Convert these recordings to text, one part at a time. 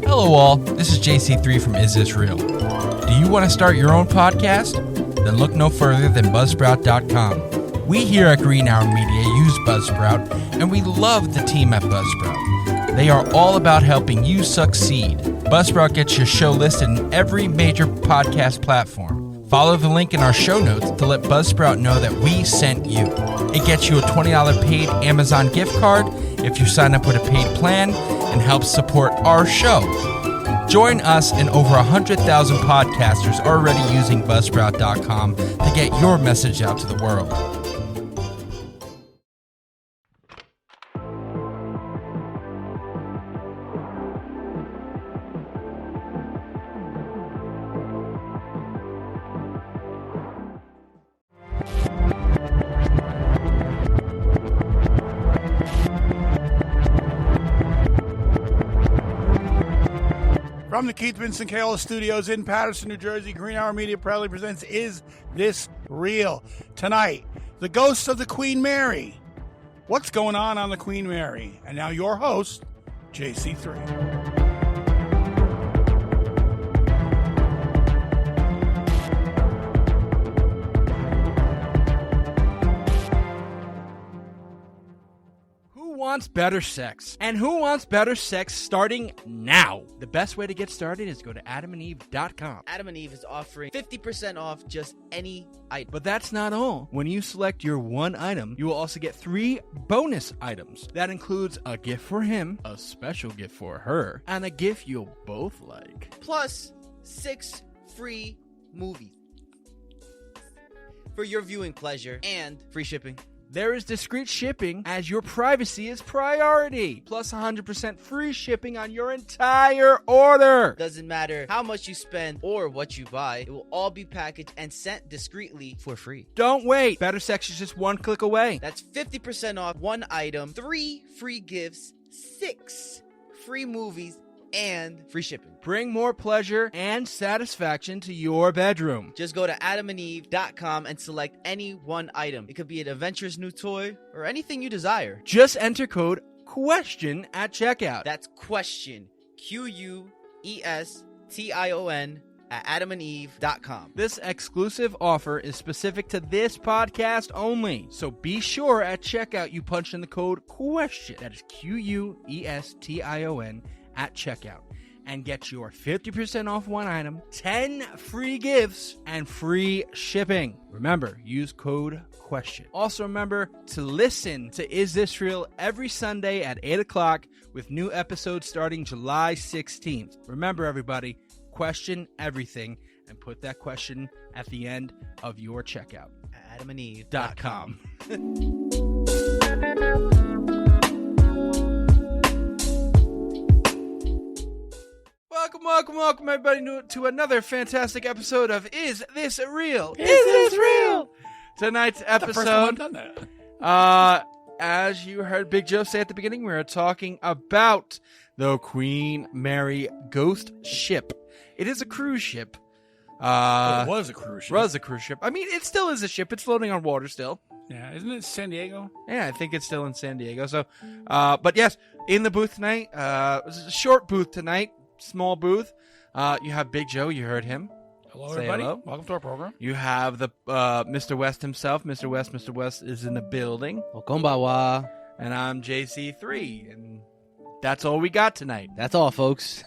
Hello all, this is JC3 from Is This Real? Do you want to start your own podcast? Then look no further than Buzzsprout.com. We here at Green Hour Media use Buzzsprout, and we love the team at Buzzsprout. They are all about helping you succeed. Buzzsprout gets your show listed in every major podcast platform. Follow the link in our show notes to let Buzzsprout know that we sent you. It gets you a $20 paid Amazon gift card if you sign up with a paid plan and helps support our show. Join us and over 100,000 podcasters already using Buzzsprout.com to get your message out to the world. From the Keith Vincent Kayla Studios in Paterson, New Jersey, Green Hour Media proudly presents Is This Real? Tonight, the ghost of the Queen Mary. What's going on the Queen Mary? And now your host, JC3. Wants better sex? And who wants better sex starting now? The best way to get started is go to adamandeve.com. Adam and Eve is offering 50% off just any item. But that's not all. When you select your one item, you will also get 3 bonus items. That includes a gift for him, a special gift for her, and a gift you'll both like. Plus 6 free movies for your viewing pleasure and free shipping. There is discreet shipping as your privacy is priority. Plus 100% free shipping on your entire order. Doesn't matter how much you spend or what you buy. It will all be packaged and sent discreetly for free. Don't wait. Better sex is just one click away. That's 50% off one item, 3 free gifts, 6 free movies, and free shipping. Bring more pleasure and satisfaction to your bedroom. Just go to adamandeve.com and select any one item. It could be an adventurous new toy or anything you desire. Just enter code QUESTION at checkout. That's question, QUESTION at adamandeve.com. This exclusive offer is specific to this podcast only. So be sure at checkout you punch in the code QUESTION. That is QUESTION at checkout and get your 50% off one item, 10 free gifts, and free shipping. Remember, use code QUESTION. Also remember to listen to Is This Real every Sunday at 8 o'clock with new episodes starting July 16th. Remember, everybody, question everything and put that question at the end of your checkout. adamandeve.com. Welcome, everybody, to another fantastic episode of Is This Real? Is This Real? Tonight's episode, The first time I've done that. As you heard Big Joe say at the beginning, we are talking about the Queen Mary ghost ship. It is a cruise ship. It was a cruise ship. I mean, it still is a ship. It's floating on water still. Yeah, isn't it San Diego? Yeah, I think it's still in San Diego. So, but yes, in the booth tonight, this is a short booth tonight. Small booth. You have Big Joe. You heard him. Hello, Say everybody. hello. Welcome to our program. You have the Mr. West himself. Mr. West is in the building. Konbawa. And I'm JC3. And that's all we got tonight. That's all, folks.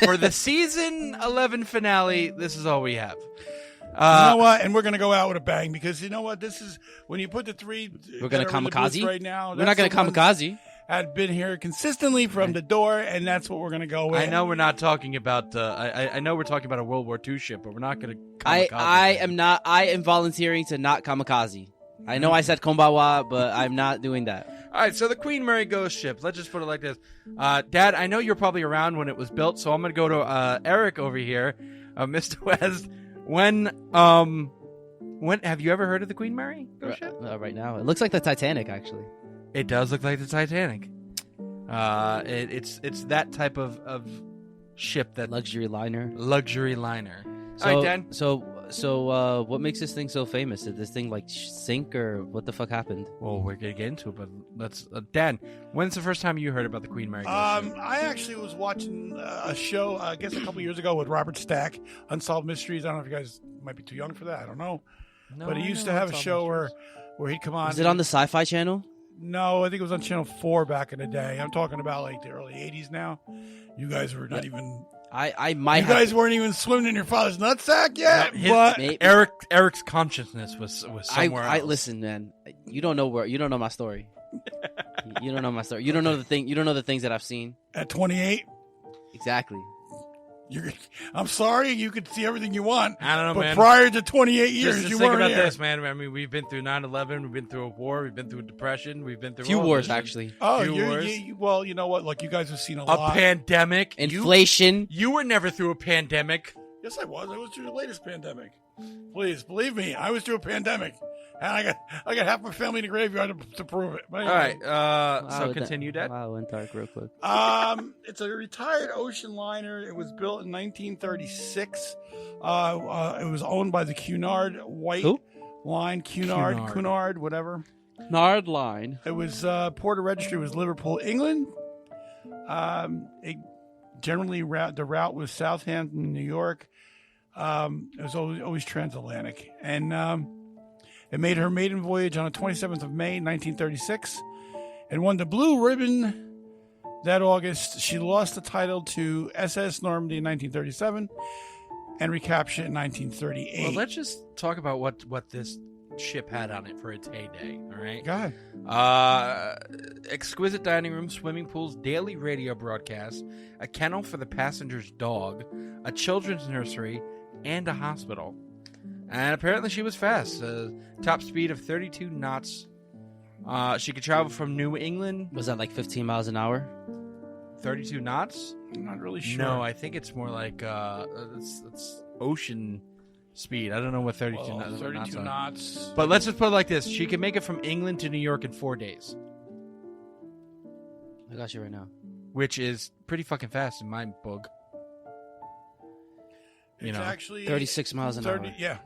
For the season 11 finale, this is all we have. You know what? And we're going to go out with a bang because you know what? This is when you put the 3 We're going to kamikaze right now. We're not going to kamikaze. Had been here consistently from the door, and that's what we're going to go with. I know we're not talking about. I know we're talking about a World War II ship, but we're not going to. I am not. I am volunteering to not kamikaze. I know I said konbawa, but I'm not doing that. All right, so the Queen Mary ghost ship. Let's just put it like this. Dad, I know you're probably around when it was built, so I'm going to go to Eric over here, Mr. West. When have you ever heard of the Queen Mary ghost ship? Right now, it looks like the Titanic, actually. It does look like the Titanic. It's that type of ship, that luxury liner. Luxury liner. So, all right, Dan. So So, what makes this thing so famous? Did this thing like sink, or what the fuck happened? Well, we're gonna get into it, but let's. Dan, when's the first time you heard about the Queen Mary? I actually was watching a show, I guess a couple years ago with Robert Stack, Unsolved Mysteries. I don't know if you guys might be too young for that. I don't know. No, But he used to have a show where he'd come on. Was it on the Sci-Fi Channel? No, I think it was on Channel 4 back in the day. I'm talking about like the early 80s now. You guys were not even... I might You have guys weren't even swimming in your father's nutsack yet, but... Maybe. Eric's consciousness was somewhere else. Listen, man. You don't know my story. You don't know my story. You don't know the things that I've seen. At 28, Exactly. I'm sorry, you could see everything you want. I don't know, but man. prior to 28 years, Just you think weren't about here. this, man. I mean, we've been through 9/11, we've been through a war, we've been through a depression, we've been through Few all wars, this. actually. Oh, Few wars. well, you know what? Look, you guys have seen a A lot. pandemic, Inflation. You were never through a pandemic. Yes, I was. I was through the latest pandemic. Please believe me, I was through a pandemic, and I got half my family in the graveyard to prove it. But All anyway. right, so continue, Dad. Wow, went dark real quick. It's a retired ocean liner. It was built in 1936. It was owned by the Cunard White Who? Line. Cunard, whatever. Nard line. It was port of registry was Liverpool, England. It generally the route was Southampton, New York. It was always transatlantic, and it made her maiden voyage on the 27th of May, 1936, and won the Blue Ribbon that August. She lost the title to SS Normandy in 1937, and recaptured it in 1938. Well, let's just talk about what this ship had on it for its heyday. All right. Go ahead. Exquisite dining room, swimming pools, daily radio broadcasts, a kennel for the passenger's dog, a children's nursery, and a hospital. And apparently she was fast. Top speed of 32 knots. She could travel from New England. Was that like 15 miles an hour? 32 knots? I'm not really sure. No, I think it's more like it's ocean speed. I don't know what 32 knots 32 are. knots. But let's just put it like this. She can make it from England to New York in 4 days. I got you right now. Which is pretty fucking fast in my book. It's actually 36 miles an hour. Yeah.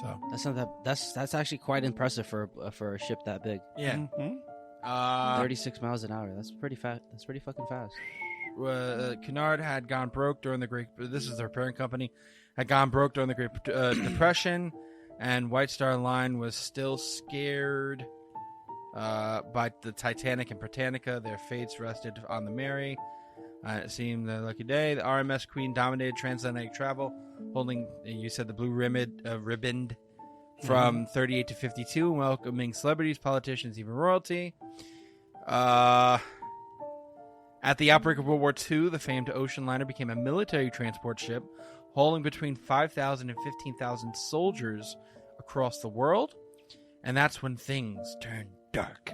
So That's not that. That's actually quite impressive for a ship that big. Yeah. Mhm. 36 miles an hour. That's pretty fast. That's pretty fucking fast. Cunard had gone broke during the Great. This is their parent company. Had gone broke during the Great Depression, and White Star Line was still scared by the Titanic and Britannica. Their fates rested on the Mary. It seemed a lucky day. The RMS Queen dominated transatlantic travel, holding, you said, the blue ribbon from 38 to 52, and welcoming celebrities, politicians, even royalty. At the outbreak of World War II, the famed ocean liner became a military transport ship, hauling between 5,000 and 15,000 soldiers across the world. And that's when things turned dark.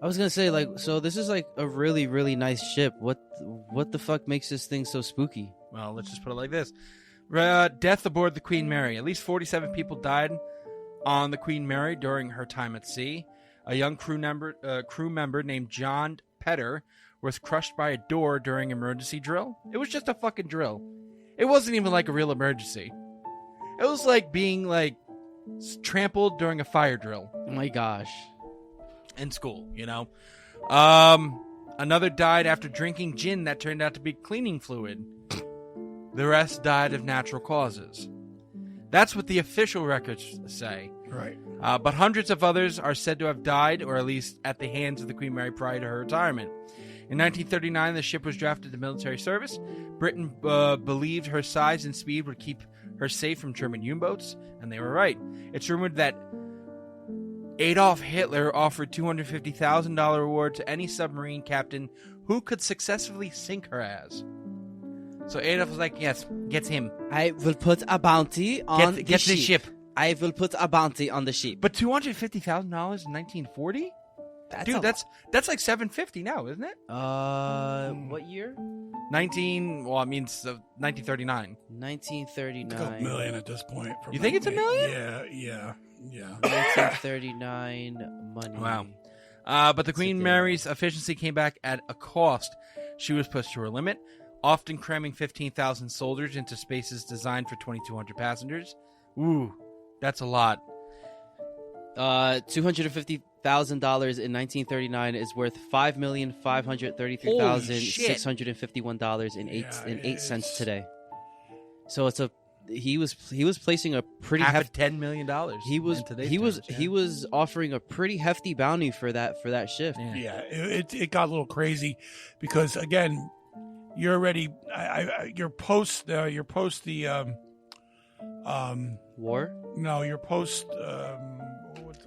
I was gonna say, like, so this is like a really, really nice ship. What the fuck makes this thing so spooky? Well, let's just put it like this. Death aboard the Queen Mary. At least 47 people died on the Queen Mary during her time at sea. A young crew member named John Petter was crushed by a door during an emergency drill. It was just a fucking drill. It wasn't even like a real emergency. It was like being like trampled during a fire drill. Oh my gosh. In school, you know. Another died after drinking gin that turned out to be cleaning fluid. The rest died of natural causes. That's what the official records say. Right. But hundreds of others are said to have died, or at least at the hands of the Queen Mary prior to her retirement. In 1939, the ship was drafted to military service. Britain believed her size and speed would keep her safe from German U-boats, and they were right. It's rumored that Adolf Hitler offered $250,000 reward to any submarine captain who could successfully sink her ass. So Adolf was like, yes, get him. I will put a bounty on Get the ship. I will put a bounty on the ship. But $250,000 in 1940? Dude, that's like $750 now, isn't it? What year? 1939. 1939. It's a million at this point. You think it's a million? Yeah. 1939 money. Wow. But the Queen Mary's efficiency came back at a cost. She was pushed to her limit, often cramming 15,000 soldiers into spaces designed for 2,200 passengers. Ooh, that's a lot. $250,000 in 1939 is worth $5,533,651 in 8 cents today. So it's he was placing a pretty hefty $10 million. He was offering a pretty hefty bounty for that shift. Yeah, it got a little crazy because again, you're already you're post the War? No, you're post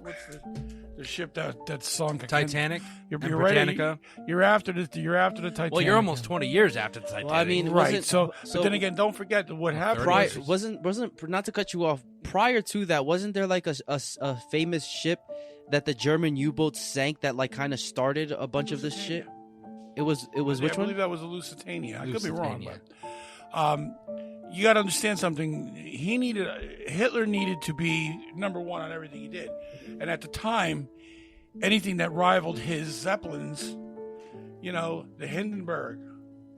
what's the ship that sunk? Titanic. You're Britannica. ready. You're after the Titanic. Well, you're almost 20 years after the Titanic. Well, I mean, right. So, but then again, don't forget that what happened. Wasn't not to cut you off. Prior to that, wasn't there like a famous ship that the German U-boats sank that like kind of started a bunch of this shit? It was which I one? believe that was a Lusitania. I could be wrong, but you got to understand something. Hitler needed to be number one on everything he did, and at the time, anything that rivaled his Zeppelins, the Hindenburg,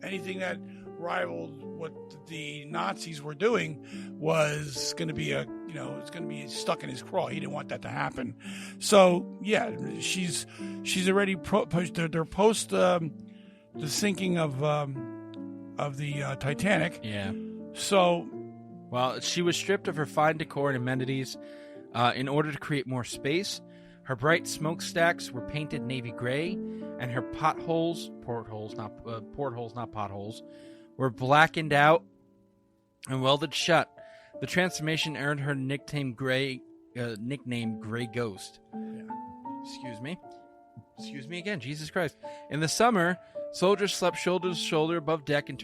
anything that rivaled what the Nazis were doing was going to be it's going to be stuck in his craw. He didn't want that to happen. So yeah, she's already they're post the sinking of the Titanic. Yeah. So, well, she was stripped of her fine decor and amenities in order to create more space. Her bright smokestacks were painted navy gray, and her portholes, not potholes, were blackened out and welded shut. The transformation earned her nickname Gray Ghost. yeah. Excuse me again, Jesus Christ. In the summer, soldiers slept shoulder to shoulder above deck and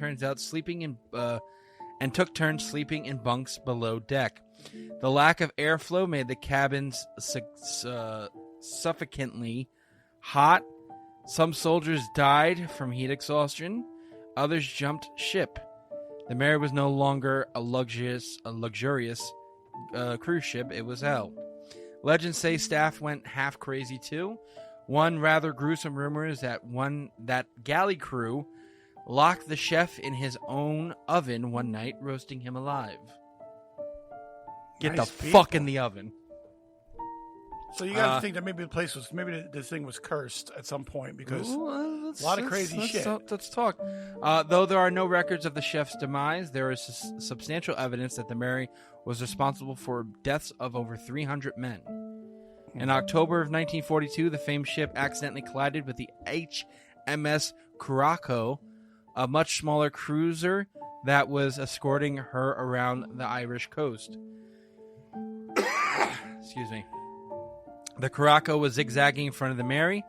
took turns sleeping in bunks below deck. The lack of airflow made the cabins suffocatingly hot. Some soldiers died from heat exhaustion. Others jumped ship. The Mary was no longer a luxurious cruise ship. It was hell. Legends say staff went half crazy too. One rather gruesome rumor is that galley crew locked the chef in his own oven one night, roasting him alive. Get Nice the people. fuck in the oven. So you got to think that maybe the thing was cursed at some point because a lot of crazy shit. Let's talk. Though there are no records of the chef's demise, there is substantial evidence that the Mary was responsible for deaths of over 300 men. In October of 1942, the famed ship accidentally collided with the HMS Curacao, a much smaller cruiser that was escorting her around the Irish coast. Excuse me. The Curacao was zigzagging in front of the Mary,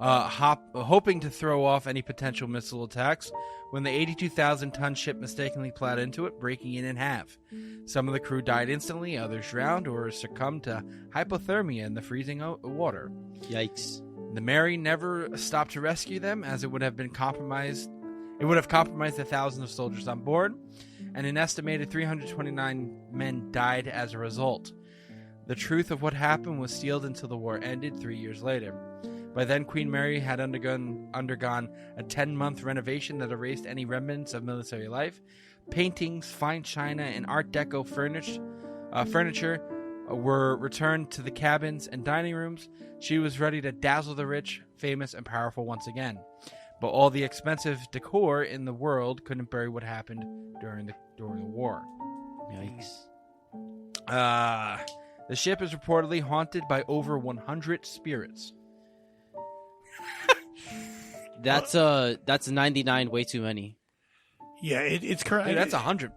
hoping to throw off any potential missile attacks, when the 82,000-ton ship mistakenly plowed into it, breaking it in half. Some of the crew died instantly, others drowned or succumbed to hypothermia in the freezing water. Yikes. The Mary never stopped to rescue them, as it would have compromised the thousands of soldiers on board, and an estimated 329 men died as a result. The truth of what happened was sealed until the war ended 3 years later. By then, Queen Mary had undergone a 10-month renovation that erased any remnants of military life. Paintings, fine china, and Art Deco furniture were returned to the cabins and dining rooms. She was ready to dazzle the rich, famous, and powerful once again. But all the expensive decor in the world couldn't bury what happened during the war. Yikes. The ship is reportedly haunted by over 100 spirits. That's 99 way too many. Yeah, it's correct. Dude, that's 100.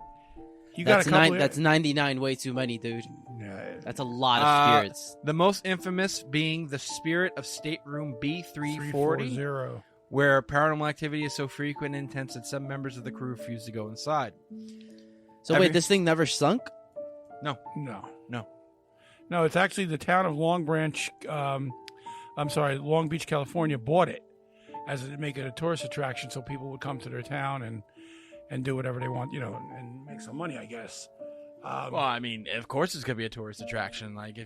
You got a couple. That's 99 way too many, dude. Yeah. That's a lot of spirits. The most infamous being the spirit of stateroom B340, 340. where paranormal activity is so frequent and intense that some members of the crew refuse to go inside. So wait, this thing never sunk? No. No, it's actually the town of Long Beach, California, bought it as to make it a tourist attraction, so people would come to their town and do whatever they want, and make some money, I guess. Well, I mean, of course it's gonna be a tourist attraction. Like,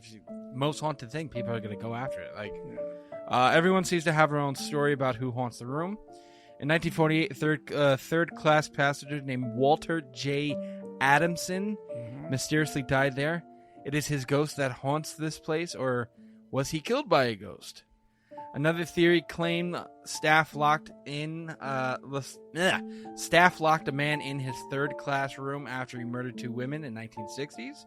most haunted thing, people are gonna go after it. Like, everyone seems to have their own story about who haunts the room. In 1948, third-class passenger named Walter J. Adamson mysteriously died there. it is his ghost that haunts this place, or was he killed by a ghost? Another theory claimed staff locked a man in his third-class room after he murdered 2 women in 1960s.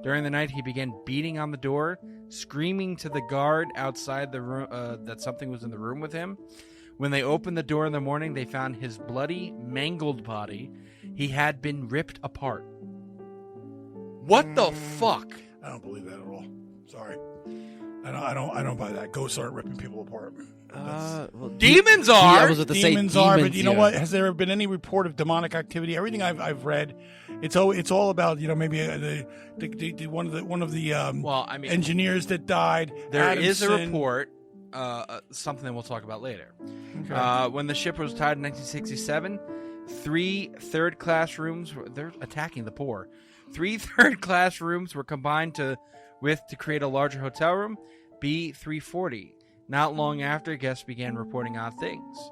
During the night, he began beating on the door, screaming to the guard outside the room that something was in the room with him. When they opened the door in the morning, they found his bloody, mangled body. He had been ripped apart. What the fuck? I don't believe that at all. Sorry. I don't buy that. Ghosts aren't ripping people apart. Demons are. I was about to say Demons are, but you know what? Has there been any report of demonic activity? Everything I've read, it's all about maybe the one of the engineers that died. There is a report, something that we'll talk about later. Okay. When the ship was tied in 1967, 3 third-class rooms. They're attacking the poor. 3 third-class rooms were combined to create a larger hotel room, B340. Not long after, guests began reporting odd things.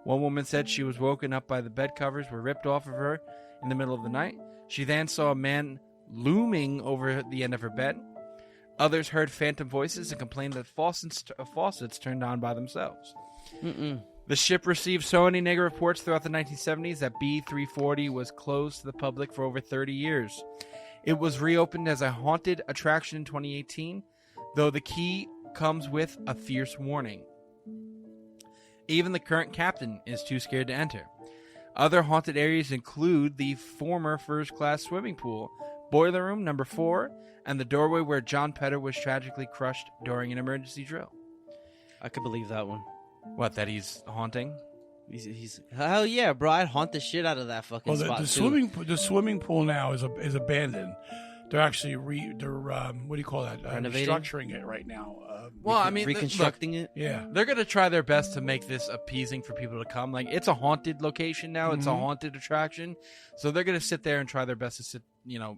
One woman said she was woken up by the bed covers were ripped off of her in the middle of the night. She then saw a man looming over the end of her bed. Others heard phantom voices and complained that faucets turned on by themselves. The ship received so many negative reports throughout the 1970s that B340 was closed to the public for over 30 years. It was reopened as a haunted attraction in 2018, though the key comes with a fierce warning. Even the current captain is too scared to enter. Other haunted areas include the former first-class swimming pool, boiler room number 4, and the doorway where John Petter was tragically crushed during an emergency drill. I could believe that one. What, that he's haunting? He's hell yeah, bro! I'd haunt the shit out of that fucking spot. The swimming pool now is abandoned. They're actually what do you call that? Renovating? Restructuring it right now. Reconstructing it. Yeah, they're gonna try their best to make this appeasing for people to come. Like, it's a haunted location now. It's a haunted attraction, so they're gonna sit there and try their best to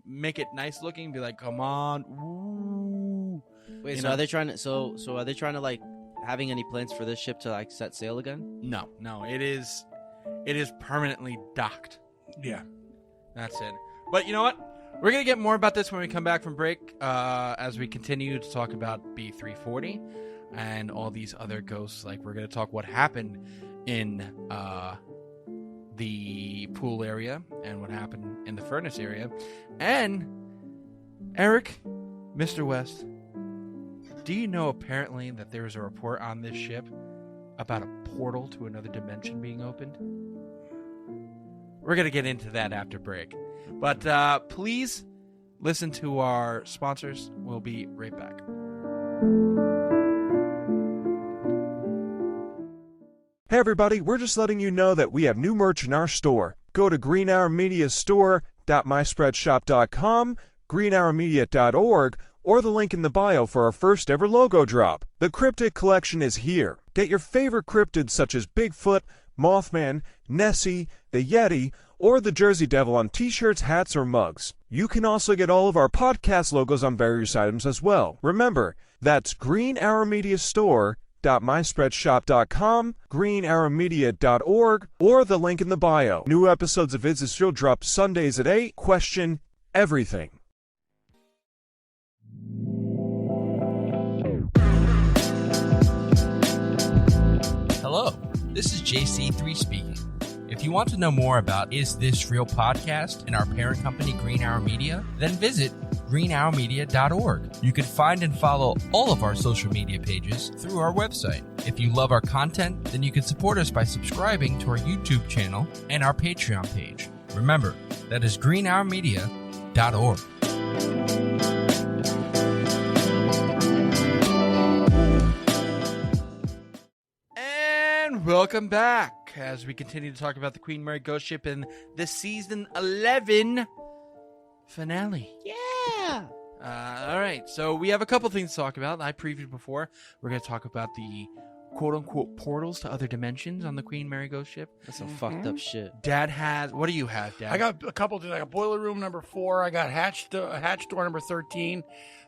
make it nice looking. Be like, come on, ooh. Wait, are they trying to? So are they trying to like having any plans for this ship to like set sail again? No, it is permanently docked. Yeah, that's it. But you know what? We're going to get more about this when we come back from break, as we continue to talk about B340 and all these other ghosts. Like, we're going to talk what happened in the pool area and what happened in the furnace area. And, Eric, Mr. West, do you know apparently that there is a report on this ship about a portal to another dimension being opened? We're going to get into that after break. But please listen to our sponsors. We'll be right back. Hey everybody, we're just letting you know that we have new merch in our store. Go to greenhourmediastore.myspreadshop.com, greenhourmedia.org, or the link in the bio for our first ever logo drop. The Cryptid Collection is here. Get your favorite cryptids such as Bigfoot, Mothman, Nessie, the Yeti, or the Jersey Devil on t-shirts, hats, or mugs. You can also get all of our podcast logos on various items as well. Remember, that's greenhourmediastore.myspreadshop.com, greenhourmedia.org, or the link in the bio. New episodes of Is This Real drop Sundays at 8. Question everything. Hello, this is JC3 speaking. If you want to know more about Is This Real podcast and our parent company, Green Hour Media, then visit greenhourmedia.org. You can find and follow all of our social media pages through our website. If you love our content, then you can support us by subscribing to our YouTube channel and our Patreon page. Remember, that is greenhourmedia.org. And welcome back as we continue to talk about the Queen Mary Ghost Ship in the season 11 finale. Yeah. All right, so we have a couple things to talk about. I previewed before. We're going to talk about the quote-unquote portals to other dimensions on the Queen Mary Ghost Ship. That's some fucked up shit. Dad has... What do you have, Dad? I got a couple things. I got boiler room number 4. I got hatch door number 13,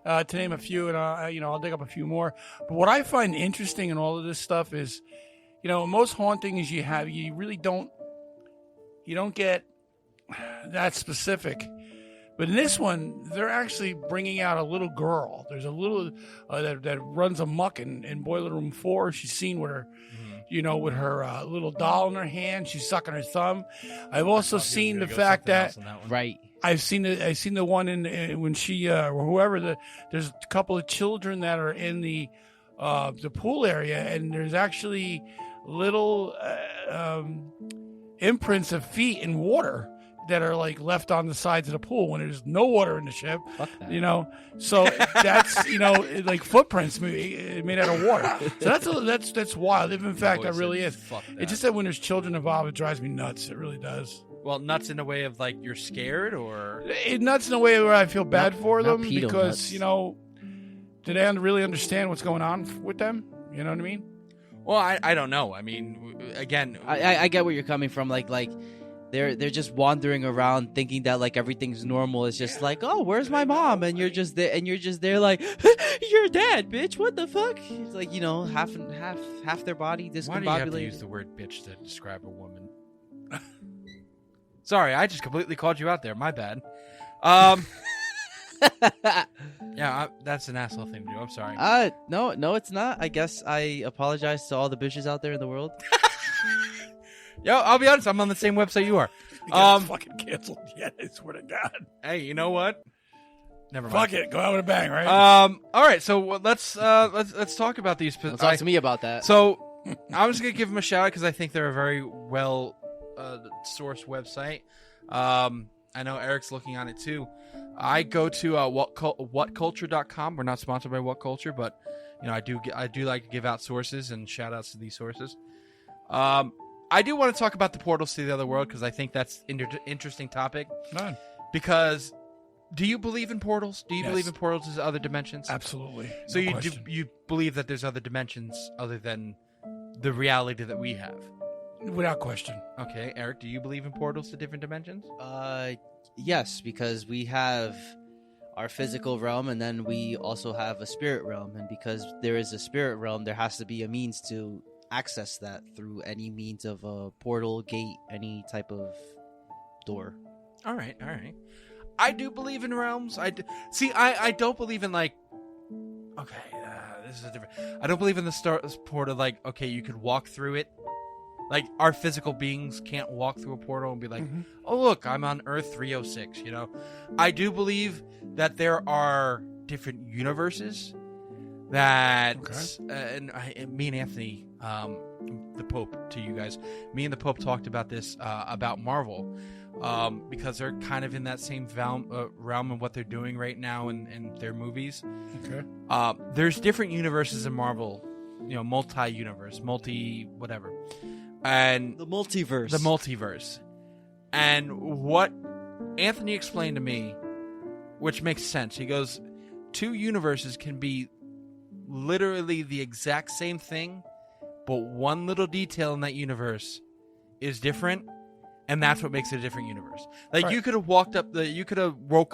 to name a few, and I'll dig up a few more. But what I find interesting in all of this stuff is, most hauntings you really don't get that specific. But in this one, they're actually bringing out a little girl. There's a little that runs amok in Boiler Room 4. She's seen with her, with her little doll in her hand. She's sucking her thumb. I've also seen the fact that Right. I've seen the one in when she or whoever there's a couple of children that are in the pool area, and there's actually little imprints of feet in water that are like left on the sides of the pool when there's no water in the ship. Fuck that. So that's like footprints made out of water. So that's wild. If in fact that really is. It's just that when there's children involved, it drives me nuts. It really does. Well, nuts in a way of like you're scared, or Nuts in a way where I feel bad for not them pedo because nuts. do they really understand what's going on with them? You know what I mean? well, I don't know. I mean, again, I get where you're coming from. Like they're just wandering around thinking that like everything's normal. It's just like, oh, where's my mom? And you're just there like, you're dead, bitch. What the fuck? It's like, half their body discombobulated. why do you have to use the word bitch to describe a woman? Sorry, I just completely called you out there. My bad. Yeah, that's an asshole thing to do. I'm sorry. No, it's not. I guess I apologize to all the bitches out there in the world. Yo, I'll be honest. I'm on the same website you are. Fucking canceled yet. I swear to God. Hey, you know what? Never mind. Fuck it. Go out with a bang, right? All right. So let's talk about these. Don't talk to me about that. So I'm just gonna give them a shout out because I think they're a very well sourced website. I know Eric's looking on it too. I go to whatculture.com. We're not sponsored by What Culture, but I do like to give out sources and shout outs to these sources. I do want to talk about the portals to the other world because I think that's an interesting topic. None. Because do you believe in portals? Do you Yes. believe in portals to other dimensions? Absolutely. So No question. you believe that there's other dimensions other than the reality that we have? Without question. Okay, Eric, do you believe in portals to different dimensions? Yes, because we have our physical realm, and then we also have a spirit realm. And because there is a spirit realm, there has to be a means to access that through any means of a portal, gate, any type of door. All right. I do believe in realms. I don't believe in like. Okay, this is different. I don't believe in the portal. Like, okay, you could walk through it. Like, our physical beings can't walk through a portal and be like, oh, look, I'm on Earth 306, I do believe that there are different universes that, me and Anthony, the Pope, to you guys, me and the Pope talked about this, about Marvel, because they're kind of in that same realm of what they're doing right now in their movies. Okay. There's different universes in Marvel, multi-universe, whatever. And The multiverse. And what Anthony explained to me, which makes sense, he goes, two universes can be literally the exact same thing, but one little detail in that universe is different, and that's what makes it a different universe. Like, Right. you could have woke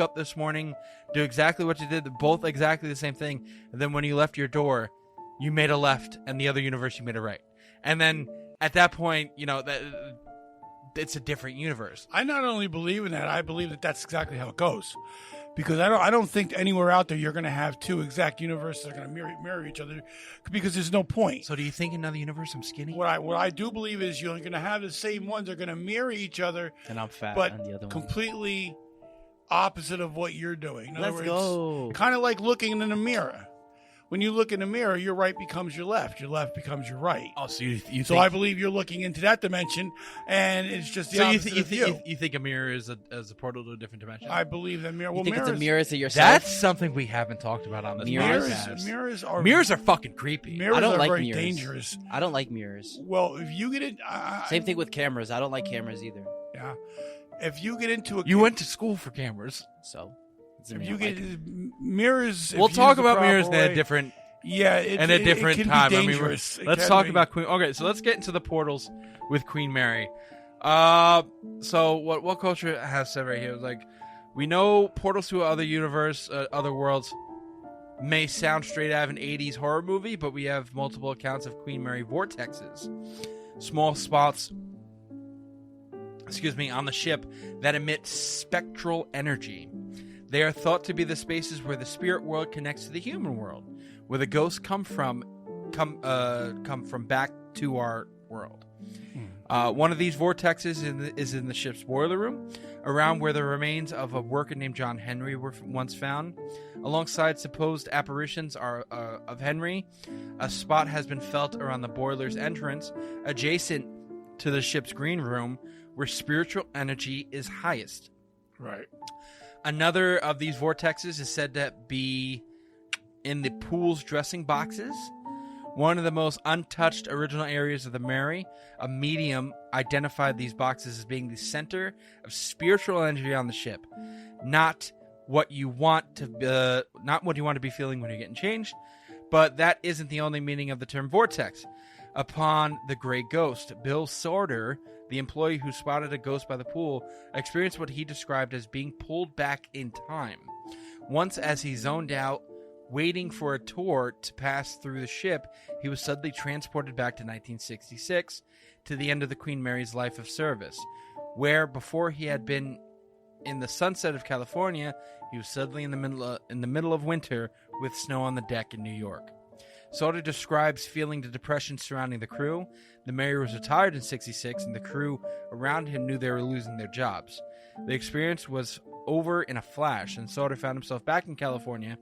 up this morning, do exactly what you did, both exactly the same thing, and then when you left your door, you made a left, and the other universe you made a right. And then at that point, that it's a different universe. I not only believe in that, I believe that that's exactly how it goes. Because I don't think anywhere out there you're going to have two exact universes that are going to mirror each other, because there's no point. So do you think in another universe I'm skinny? What I do believe is you're going to have the same ones. They're going to mirror each other, And I'm fat but on the other one. completely opposite of what you're doing. In other Let's words, go. kind of like looking in a mirror. When you look in the mirror, your right becomes your left becomes your right. Oh, so you So think, I believe you're looking into that dimension, and it's just the so opposite you of you. you think a mirror is a portal to a different dimension? I believe that mirror. You Well, think it's a mirrors, mirror to yourself? That's something we haven't talked about on this podcast. mirrors Mirrors are fucking creepy. mirrors I don't are like very mirrors. dangerous. I don't like mirrors. Well, if you get in, Same thing with cameras. I don't like cameras either. yeah. If you get into a, You went to school for cameras. So, if you get mirrors, if We'll used talk the about proper mirrors in way- a different Yeah, and a different it can time. Be I mean, dangerous. let's talk about Queen. Okay, so let's get into the portals with Queen Mary. So what culture has said right here is like, we know portals to other universe, other worlds may sound straight out of an 80s horror movie, but we have multiple accounts of Queen Mary vortexes, small spots, on the ship that emit spectral energy. They are thought to be the spaces where the spirit world connects to the human world, where the ghosts come from back to our world. One of these vortexes is in the ship's boiler room, around where the remains of a worker named John Henry were once found. Alongside supposed apparitions of Henry, a spot has been felt around the boiler's entrance, adjacent to the ship's green room, where spiritual energy is highest. Right. Another of these vortexes is said to be in the pool's dressing boxes. One of the most untouched original areas of the Mary, a medium identified these boxes as being the center of spiritual energy on the ship. Not what you want to be feeling when you're getting changed, but that isn't the only meaning of the term vortex. Upon the gray ghost, Bill Sorter, the employee who spotted a ghost by the pool, experienced what he described as being pulled back in time. Once, as he zoned out, waiting for a tour to pass through the ship, he was suddenly transported back to 1966, to the end of the Queen Mary's life of service, where before he had been in the sunset of California, he was suddenly in the middle of winter with snow on the deck in New York. Sauter describes feeling the depression surrounding the crew. The Mary was retired in 66, and the crew around him knew they were losing their jobs. The experience was over in a flash, and Sauter found himself back in California,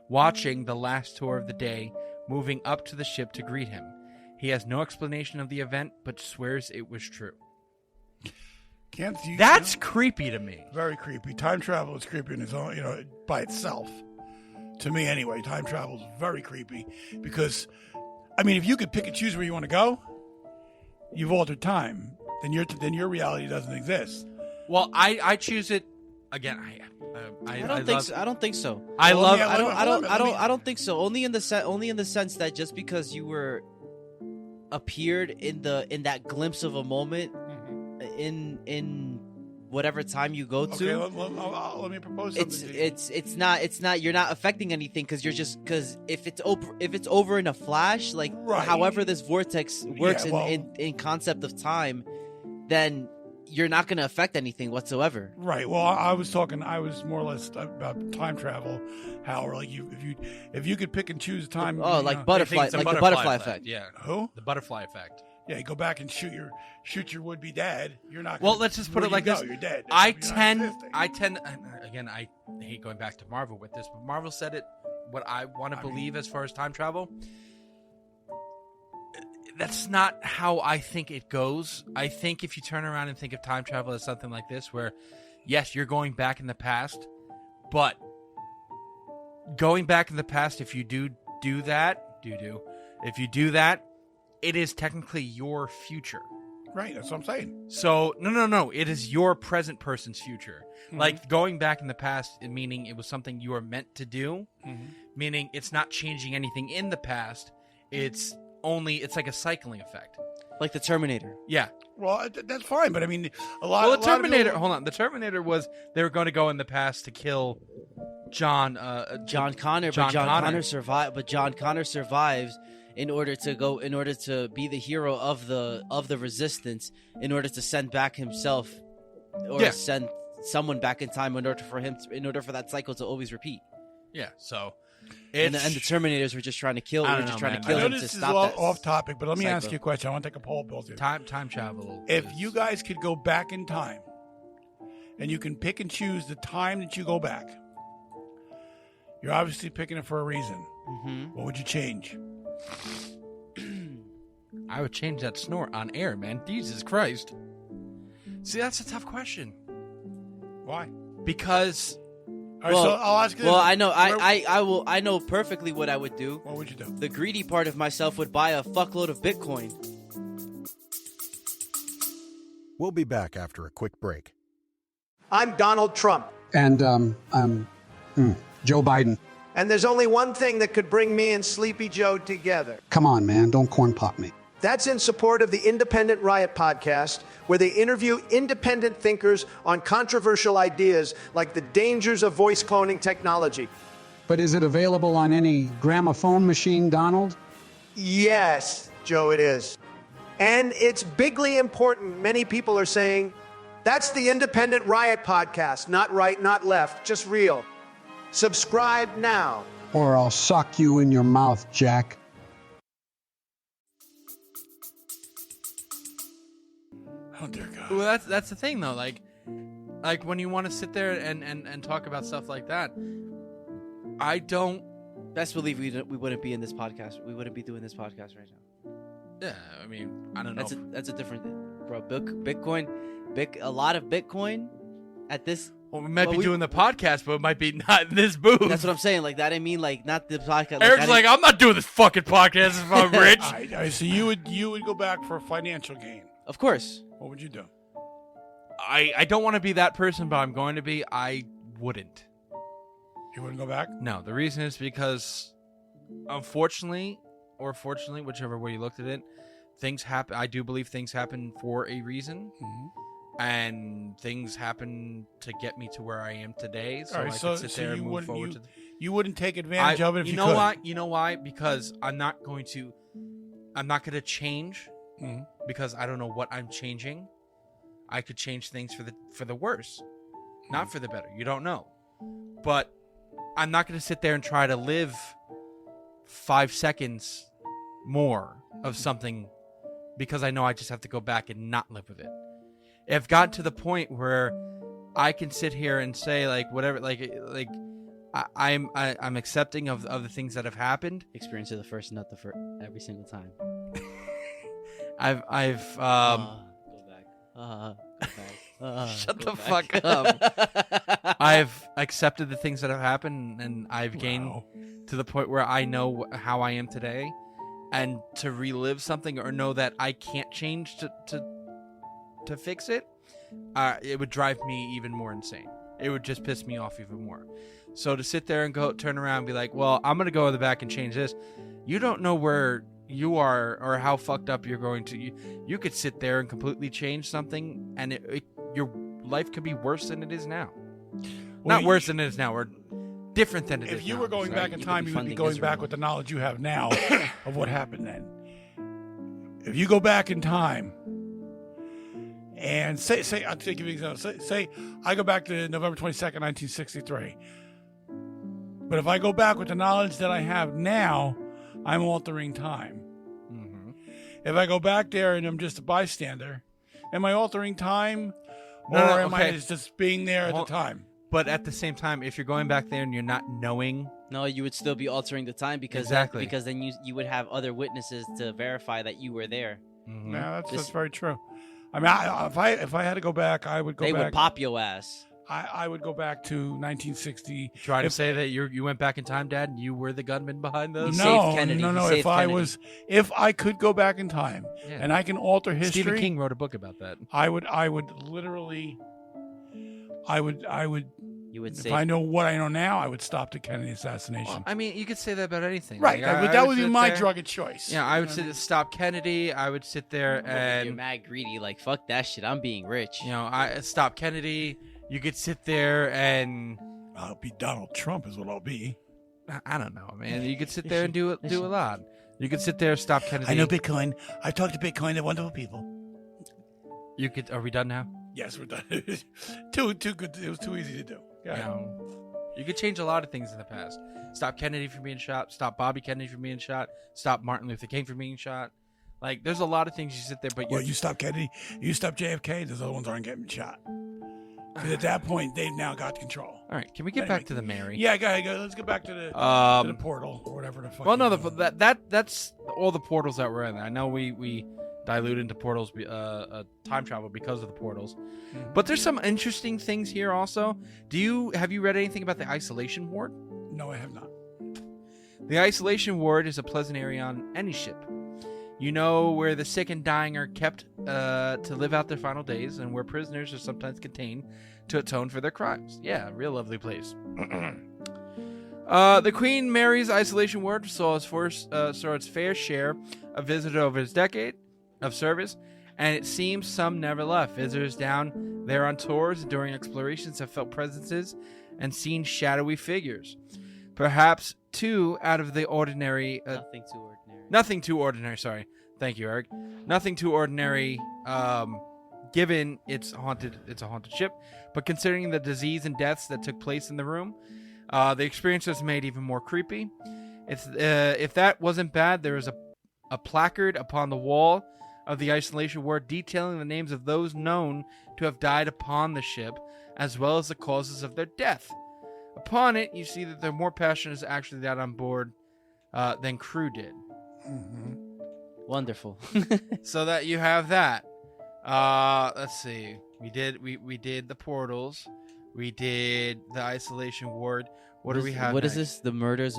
watching the last tour of the day, moving up to the ship to greet him. He has no explanation of the event, but swears it was true. That's creepy to me. Very creepy. Time travel is creepy in its own, by itself. To me, anyway, time travel is very creepy because, if you could pick and choose where you want to go, you've altered time. Then your reality doesn't exist. Well, I choose it again. I don't think so. I don't think so. Only in the sense that just because you were appeared in that glimpse of a moment in whatever time you go to. Okay, let me propose something. It's not you're not affecting anything because if it's over in a flash, like however this vortex works in concept of time, then you're not going to affect anything whatsoever. Right. Well, I was more or less about time travel. How, like, if you could pick and choose time. Oh, like butterfly, like the butterfly effect. Yeah. Who? The butterfly effect. Yeah, you go back and shoot your would-be dad. You're not. Well, let's just put it like this. You're dead. I tend. Again, I hate going back to Marvel with this, but Marvel said it. What I want to believe as far as time travel. That's not how I think it goes. I think if you turn around and think of time travel as something like this, where, yes, you're going back in the past, but going back in the past, if you do that, it is technically your future. Right, that's what I'm saying. So, no. It is your present person's future. Mm-hmm. Like, going back in the past, meaning it was something you were meant to do, meaning it's not changing anything in the past, it's like a cycling effect. Like the Terminator. Yeah. Well, that's fine, but the Terminator was they were going to go in the past to kill John Connor. John Connor survived. But John Connor survives in order to be the hero of the resistance, in order to send back himself or send someone back in time in order for that cycle to always repeat. Yeah. So. And the Terminators were just trying to kill. I know him this to is stop that. off topic, but let me ask you a question. I want to take a poll, Bill. Time travel. If you guys could go back in time, and you can pick and choose the time that you go back, you're obviously picking it for a reason. Mm-hmm. What would you change? I would change that snort on air, man. Jesus Christ. See, that's a tough question. Why? Because. All right, so I'll ask you this. Well, I know. I know perfectly what I would do. What would you do? The greedy part of myself would buy a fuckload of Bitcoin. We'll be back after a quick break. I'm Donald Trump. And I'm Joe Biden. And there's only one thing that could bring me and Sleepy Joe together. Come on, man. Don't corn pop me. That's in support of the Independent Riot podcast, where they interview independent thinkers on controversial ideas like the dangers of voice cloning technology. But is it available on any gramophone machine, Donald? Yes, Joe, it is. And it's bigly important. Many people are saying, that's the Independent Riot podcast. Not right, not left, just real. Subscribe now. Or I'll sock you in your mouth, Jack. Oh dear God. Well, that's the thing though. Like when you want to sit there and talk about stuff like that, I don't. Best believe we wouldn't be in this podcast. We wouldn't be doing this podcast right now. Yeah, I mean, I don't know. That's a different, bro. Bitcoin, a lot of Bitcoin at this. Well, we might be doing the podcast, but it might be not in this booth. That's what I'm saying. Like that, I mean, like not the podcast. Eric's like, I'm not doing this fucking podcast if I'm rich. All right, so you would go back for financial gain. Of course. What would you do? I don't want to be that person, but I'm going to be. I wouldn't. You wouldn't go back? No, the reason is because, unfortunately, or fortunately, whichever way you looked at it, things happen. I do believe things happen for a reason, and things happen to get me to where I am today. So I could sit there and move forward. You wouldn't take advantage of it if you could. Why? You know why? Because I'm not going to change because I don't know what I'm changing. I could change things for the worse, not for the better. You don't know, but I'm not going to sit there and try to live 5 seconds more of something because I know I just have to go back and not live with it. I've gotten to the point where I can sit here and say like whatever, like I'm accepting of the things that have happened. Experience of the first, not the first, every single time. Go back. Shut the fuck up. I've accepted the things that have happened, and I've gained to the point where I know how I am today, and to relive something or know that I can't change to fix it, it would drive me even more insane. It would just piss me off even more. So to sit there and turn around and be like, well, I'm gonna go in the back and change this. You don't know where you are or how fucked up you're going to. You could sit there and completely change something, and your life could be worse than it is now. Not worse than it is now, or different than it is now. If you were going back in time, you would be going back with the knowledge you have now of what happened then. If you go back in time and say I'll give you an example. Say I go back to November 22nd, 1963. But if I go back with the knowledge that I have now, I'm altering time. If I go back there and I'm just a bystander, am I altering time? Or am I just being there at the time? But at the same time, if you're going back there and you're not knowing... No, you would still be altering the time because because then you would have other witnesses to verify that you were there. Yeah, that's very true. I mean, if I had to go back, I would go back. They would pop your ass. I would go back to 1960. Trying to say that you went back in time, Dad, and you were the gunman behind those? No. If I could go back in time and I can alter history. Stephen King wrote a book about that. I would literally. You would say, if I know what I know now, I would stop the Kennedy assassination. Well, I mean, you could say that about anything, right? Like, but that would be my drug of choice. Yeah, I would say stop Kennedy. I would sit there and you're mad greedy, like fuck that shit. I'm being rich. You know, I stop Kennedy. You could sit there and I'll be Donald Trump is what I'll be. I don't know, man. You could sit there and do a lot. You could sit there, stop Kennedy. I know Bitcoin. I've talked to Bitcoin. They're wonderful people. You could. Are we done now? Yes, we're done. too good. It was too easy to do. Yeah. You could change a lot of things in the past. Stop Kennedy from being shot. Stop Bobby Kennedy from being shot. Stop Martin Luther King from being shot. Like, there's a lot of things you sit there, but you stop Kennedy. You stop JFK. Those other ones aren't getting shot. Because at that point, they've now got control. All right, can we get back to the Mary? Yeah, go. Let's get back to the portal or whatever the fuck. Well, no, that's all the portals that we're in. I know we dilute into portals, time travel because of the portals, but there's some interesting things here also. Have you read anything about the isolation ward? No, I have not. The isolation ward is a pleasant area on any ship. You know, where the sick and dying are kept to live out their final days, and where prisoners are sometimes contained to atone for their crimes. Yeah, real lovely place. The Queen Mary's isolation ward saw its fair share of visitors over its decade of service, and it seems some never left. Visitors down there on tours and during explorations have felt presences and seen shadowy figures. Perhaps two out of the ordinary... Nothing too ordinary. Nothing too ordinary, sorry. Thank you, Eric. Nothing too ordinary, given it's a haunted ship, but considering the disease and deaths that took place in the room, The experience was made even more creepy. If that wasn't bad, there is a placard upon the wall of the isolation ward detailing the names of those known to have died upon the ship, as well as the causes of their death. Upon it, you see that the more passengers actually died on board than crew did. Mm-hmm. Wonderful. So that you have that. Let's see. We did the portals. We did the isolation ward. What do we have? What next? is this? The murders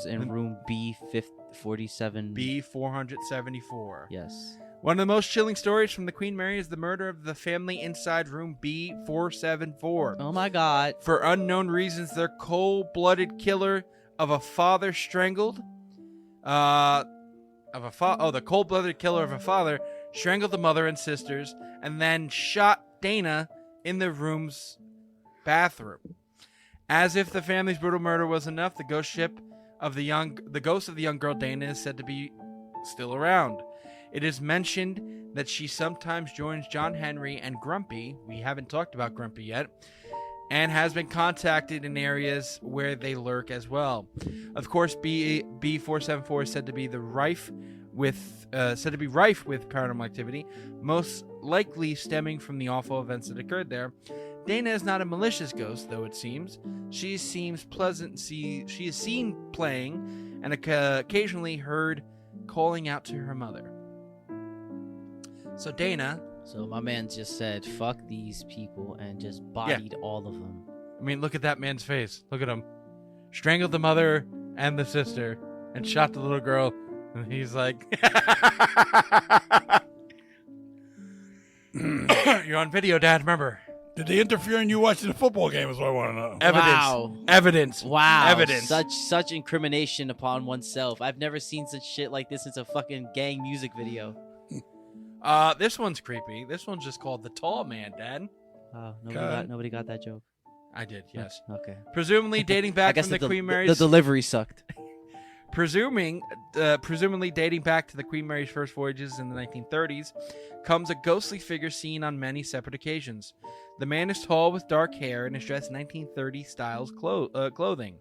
in room B47. B474. Yes. One of the most chilling stories from the Queen Mary is the murder of the family inside room B474. Oh my God. For unknown reasons, their cold-blooded killer of a father strangled. The cold-blooded killer of a father strangled the mother and sisters, and then shot Dana in the room's bathroom. As if the family's brutal murder was enough, the ghost of the young girl Dana is said to be still around. It is mentioned that she sometimes joins John Henry and Grumpy. We haven't talked about Grumpy yet. And has been contacted in areas where they lurk as well. Of course, B474 is said to be rife with paranormal activity, most likely stemming from the awful events that occurred there. Dana is not a malicious ghost, though it seems. She seems pleasant. She is seen playing and occasionally heard calling out to her mother. So Dana... So my man just said, fuck these people, and just bodied all of them. I mean, look at that man's face. Look at him. Strangled the mother and the sister and shot the little girl. And he's like... You're on video, Dad, remember. Did they interfere in you watching the football game is what I want to know. Evidence. Wow. Evidence. Wow. Evidence. Such incrimination upon oneself. I've never seen such shit like this since a fucking gang music video. This one's creepy. This one's just called The Tall Man, Dad. Oh, nobody got that joke. I did, yes. Okay. Presumably dating back from the Queen Mary's... The delivery sucked. Presumably dating back to the Queen Mary's first voyages in the 1930s, comes a ghostly figure seen on many separate occasions. The man is tall with dark hair and is dressed in 1930 styles clothing.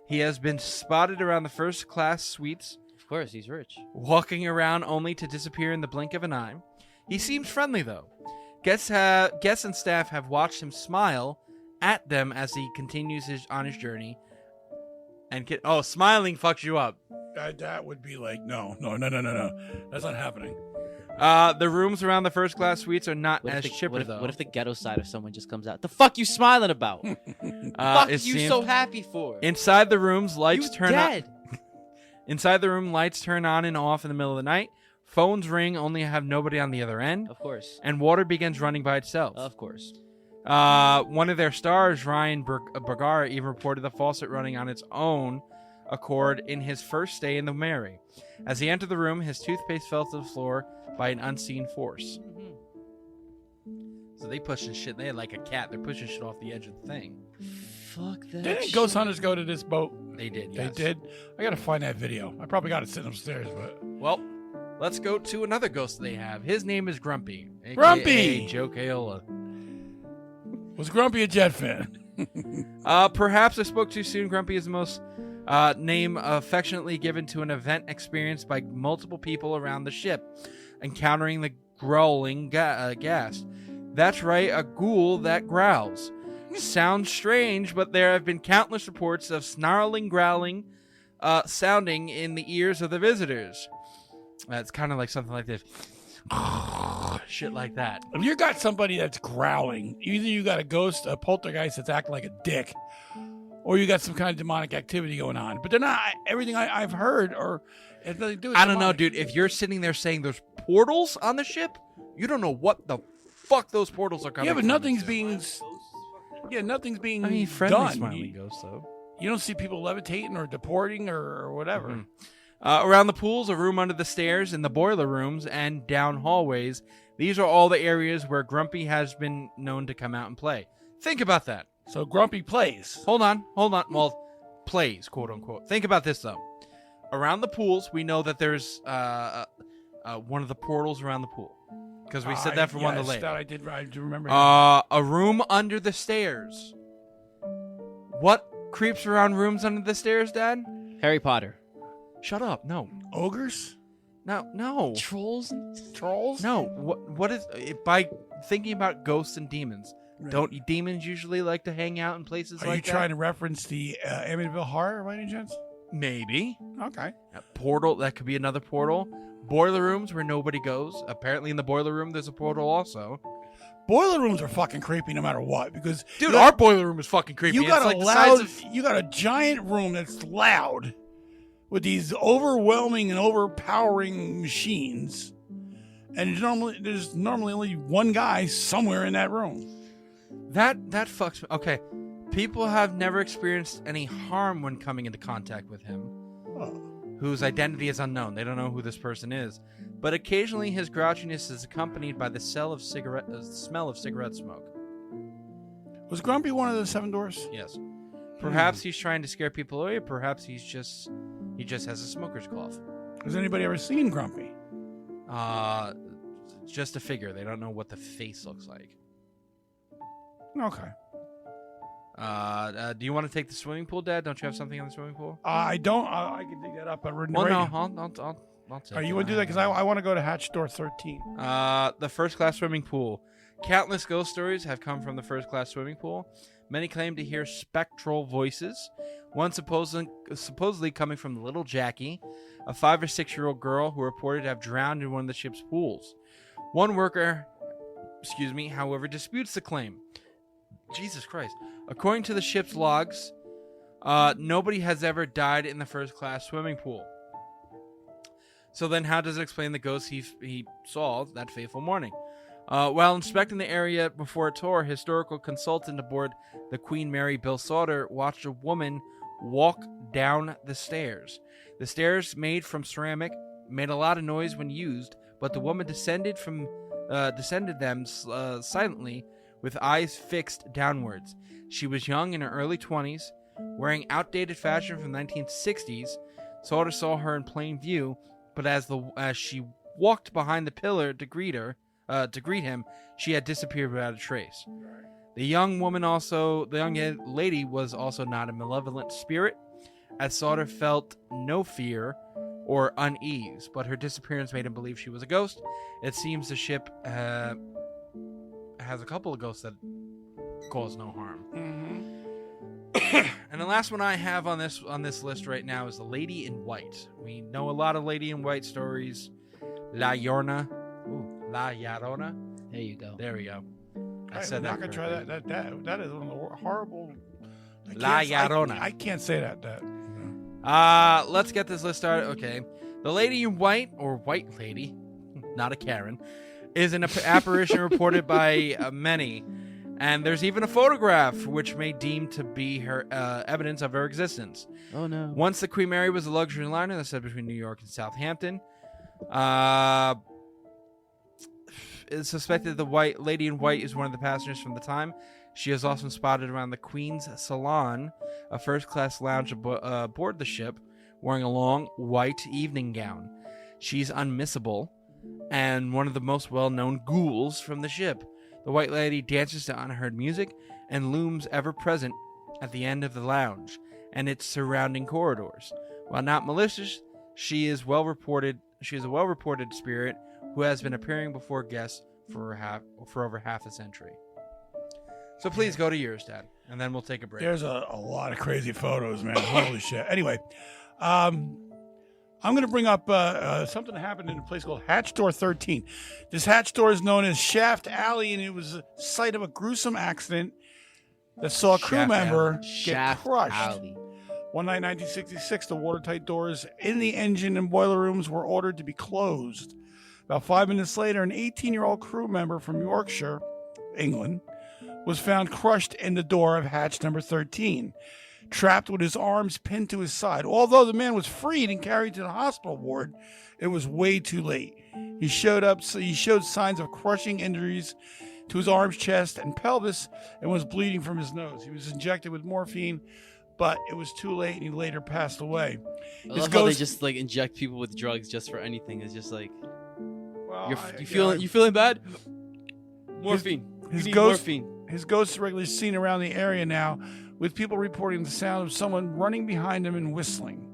He has been spotted around the first class suites. Of course, he's rich. Walking around only to disappear in the blink of an eye. He seems friendly, though. Guests and staff have watched him smile at them as he continues on his journey. And smiling fucks you up. That would be like, no. That's not happening. The rooms around the first class suites are not as chipper, though. What if the ghetto side of someone just comes out? The fuck you smiling about? Fuck you so happy for? Inside the rooms, lights turn dead. on. Inside the room, lights turn on and off in the middle of the night. Phones ring, only have nobody on the other end. Of course. And water begins running by itself. Of course. One of their stars, Ryan Bergara, even reported the faucet running on its own accord in his first stay in the Mary. As he entered the room, his toothpaste fell to the floor by an unseen force. Mm-hmm. So they pushing shit. They're like a cat. They're pushing shit off the edge of the thing. Fuck that. Didn't Ghost Hunters go to this boat? They did, They yes. did? I gotta find that video. I probably got it sitting upstairs, but... Well, let's go to another ghost they have. His name is Grumpy. AKA Grumpy! Joe Caola. Was Grumpy a Jet fan? Perhaps I spoke too soon. Grumpy is the most name affectionately given to an event experienced by multiple people around the ship, encountering the growling ghast. That's right, a ghoul that growls. Sounds strange, but there have been countless reports of snarling, growling, sounding in the ears of the visitors. It's kind of like something like this. Shit like that. If you got somebody that's growling, either you got a ghost, a poltergeist that's acting like a dick, or you got some kind of demonic activity going on. But they're not. Everything I've heard or has nothing to do with I don't know, demonic. dude. If you're sitting there saying there's portals on the ship, you don't know what the fuck those portals are coming Yeah, but from. nothing's being... Yeah, nothing's being I mean, friendly done. smiling ghosts, though. You don't see people levitating or deporting or whatever. Mhm. Around the pools, a room under the stairs, in the boiler rooms, and down hallways. These are all the areas where Grumpy has been known to come out and play. Think about that. So Grumpy plays. Hold on. Well, plays, quote unquote. Think about this, though. Around the pools, we know that there's one of the portals around the pool. Because we said that for one of the late. I do remember. A room under the stairs. What creeps around rooms under the stairs, Dad? Harry Potter. Shut up. No. Ogres? No. Trolls? Trolls? No. What is by thinking about ghosts and demons? Right. Don't demons usually like to hang out in places Are like you trying to reference the Amityville Horror by any chance? Maybe. Okay. A portal, that could be another portal. Boiler rooms where nobody goes. Apparently in the boiler room there's a portal also. Boiler rooms are fucking creepy no matter what because Dude, our boiler room is fucking creepy. you got It's a like the loud, size of... you got a giant room that's loud with these overwhelming and overpowering machines, and there's normally only one guy somewhere in that room. That fucks me. Okay. People have never experienced any harm when coming into contact with him, whose identity is unknown. They don't know who this person is. But occasionally his grouchiness is accompanied by the smell of cigarette smoke. Was Grumpy one of the 7 doors? Yes. Perhaps he's trying to scare people away. Perhaps he just has a smoker's cough. Has anybody ever seen Grumpy? Just a figure. They don't know what the face looks like. Okay. Do you want to take the swimming pool, Dad? Don't you have something on the swimming pool? I don't. I can dig that up. Well, no, I'll take it. You want to do that? Because I want to go to hatch door 13. The first class swimming pool. Countless ghost stories have come from the first class swimming pool. Many claim to hear spectral voices. One supposedly coming from little Jackie, a 5 or 6 year old girl who reported to have drowned in one of the ship's pools. One worker, however, disputes the claim. Jesus Christ. According to the ship's logs, nobody has ever died in the first class swimming pool. So then how does it explain the ghost he saw that fateful morning? While inspecting the area before a tour, historical consultant aboard the Queen Mary, Bill Sauter, watched a woman walk down the stairs. The stairs, made from ceramic, made a lot of noise when used, but the woman descended them silently with eyes fixed downwards. She was young, in her early 20s, wearing outdated fashion from the 1960s. Sauter saw her in plain view, but as she walked behind the pillar to greet him, she had disappeared without a trace. The young lady was also not a malevolent spirit, as Sauter felt no fear or unease, but her disappearance made him believe she was a ghost. It seems the ship has a couple of ghosts that cause no harm. Mm-hmm. And the last one I have on this list right now is the Lady in White. We know a lot of Lady in White stories. La Llorona. There you go. There we go. I'm not gonna try that. That is one of the horrible. La Llorona. I can't say that. Let's get this list started. Okay. The Lady in White, or White Lady, not a Karen, is an apparition reported by many. And there's even a photograph, which may deem to be her evidence of her existence. Oh, no. Once the Queen Mary was a luxury liner that said between New York and Southampton. It's suspected the Lady in White is one of the passengers from the time. She is often spotted around the Queen's Salon, a first-class lounge aboard the ship, wearing a long white evening gown. She's unmissable, and one of the most well-known ghouls from the ship. The White Lady dances to unheard music and looms ever-present at the end of the lounge and its surrounding corridors. While not malicious, she is a well-reported spirit who has been appearing before guests for over half a century. So please go to yours, Dad, and then we'll take a break. There's a lot of crazy photos, man. Holy shit. Anyway, I'm going to bring up something that happened in a place called Hatch Door 13. This hatch door is known as Shaft Alley, and it was the site of a gruesome accident that saw a crew member get crushed. Alley. One night in 1966, the watertight doors in the engine and boiler rooms were ordered to be closed. About 5 minutes later, an 18-year-old crew member from Yorkshire, England, was found crushed in the door of hatch number 13, trapped with his arms pinned to his side. Although the man was freed and carried to the hospital ward, it was way too late. He showed signs of crushing injuries to his arms, chest, and pelvis, and was bleeding from his nose. He was injected with morphine, but it was too late, and he later passed away. I love how they just like inject people with drugs just for anything. It's just like, well, you feeling bad? Morphine. His You need ghost, morphine. His ghost is regularly seen around the area now, with people reporting the sound of someone running behind him and whistling.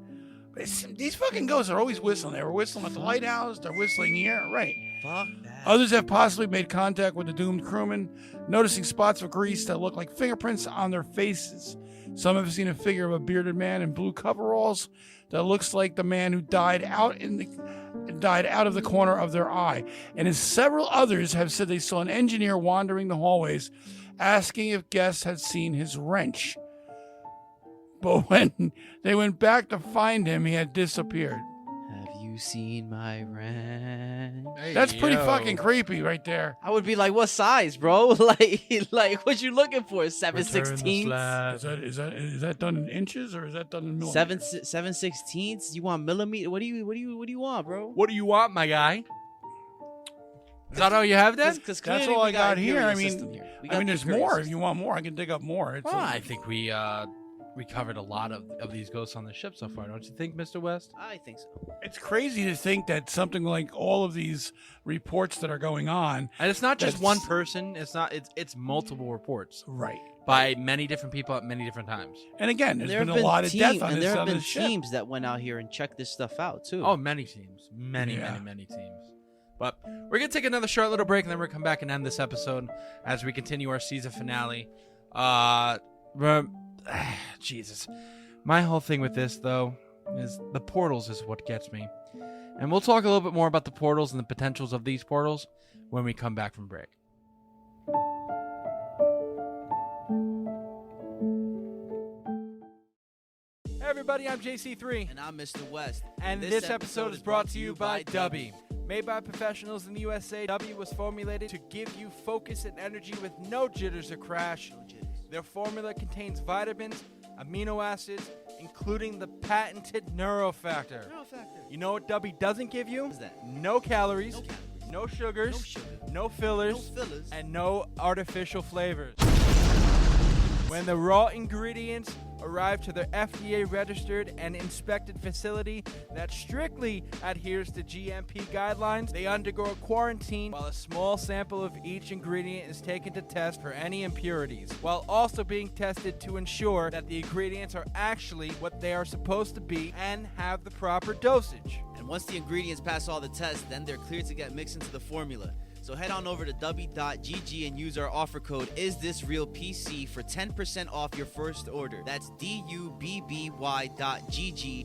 These fucking ghosts are always whistling. They were whistling at the lighthouse. They're whistling here. Right. Fuck that. Others have possibly made contact with the doomed crewmen, noticing spots of grease that look like fingerprints on their faces. Some have seen a figure of a bearded man in blue coveralls that looks like the man who died out of the corner of their eye. And as several others have said they saw an engineer wandering the hallways, asking if guests had seen his wrench. But when they went back to find him, he had disappeared. Have you seen my wrench? That's pretty fucking creepy right there. I would be like, what size, bro? like what you looking for? 7/16? Is that done in inches or is that done in millimeters? 7/16? You want millimeter? What do you want, bro? What do you want, my guy? Is that all you have then? That's all I got here. I mean, there's more. System. If you want more, I can dig up more. I think we covered a lot of these ghosts on the ship so far, don't you think, Mr. West? I think so. It's crazy to think that something like all of these reports that are going on, And it's not just one person. It's multiple reports right? by many different people at many different times. And again, there's There been have a lot of death on and there have been this ship. teams that went out here and checked this stuff out too. Oh, many teams. Many teams. But we're going to take another short little break, and then we're going to come back and end this episode as we continue our season finale. Jesus. My whole thing with this, though, is the portals is what gets me. And we'll talk a little bit more about the portals and the potentials of these portals when we come back from break. Hey everybody, I'm JC3. And I'm Mr. West. And this episode is brought to you by Dubby. Made by professionals in the USA, Dubby was formulated to give you focus and energy with no jitters or crash. Their formula contains vitamins, amino acids, including the patented neurofactor. You know what Dubby doesn't give you? What's that? No calories, no sugars, no fillers, and no artificial flavors. When the raw ingredients arrive to their FDA-registered and inspected facility that strictly adheres to GMP guidelines, they undergo a quarantine while a small sample of each ingredient is taken to test for any impurities, while also being tested to ensure that the ingredients are actually what they are supposed to be and have the proper dosage. And once the ingredients pass all the tests, then they're cleared to get mixed into the formula. So head on over to dubby.gg and use our offer code IsThisRealPC for 10% off your first order. That's DUBBY.GG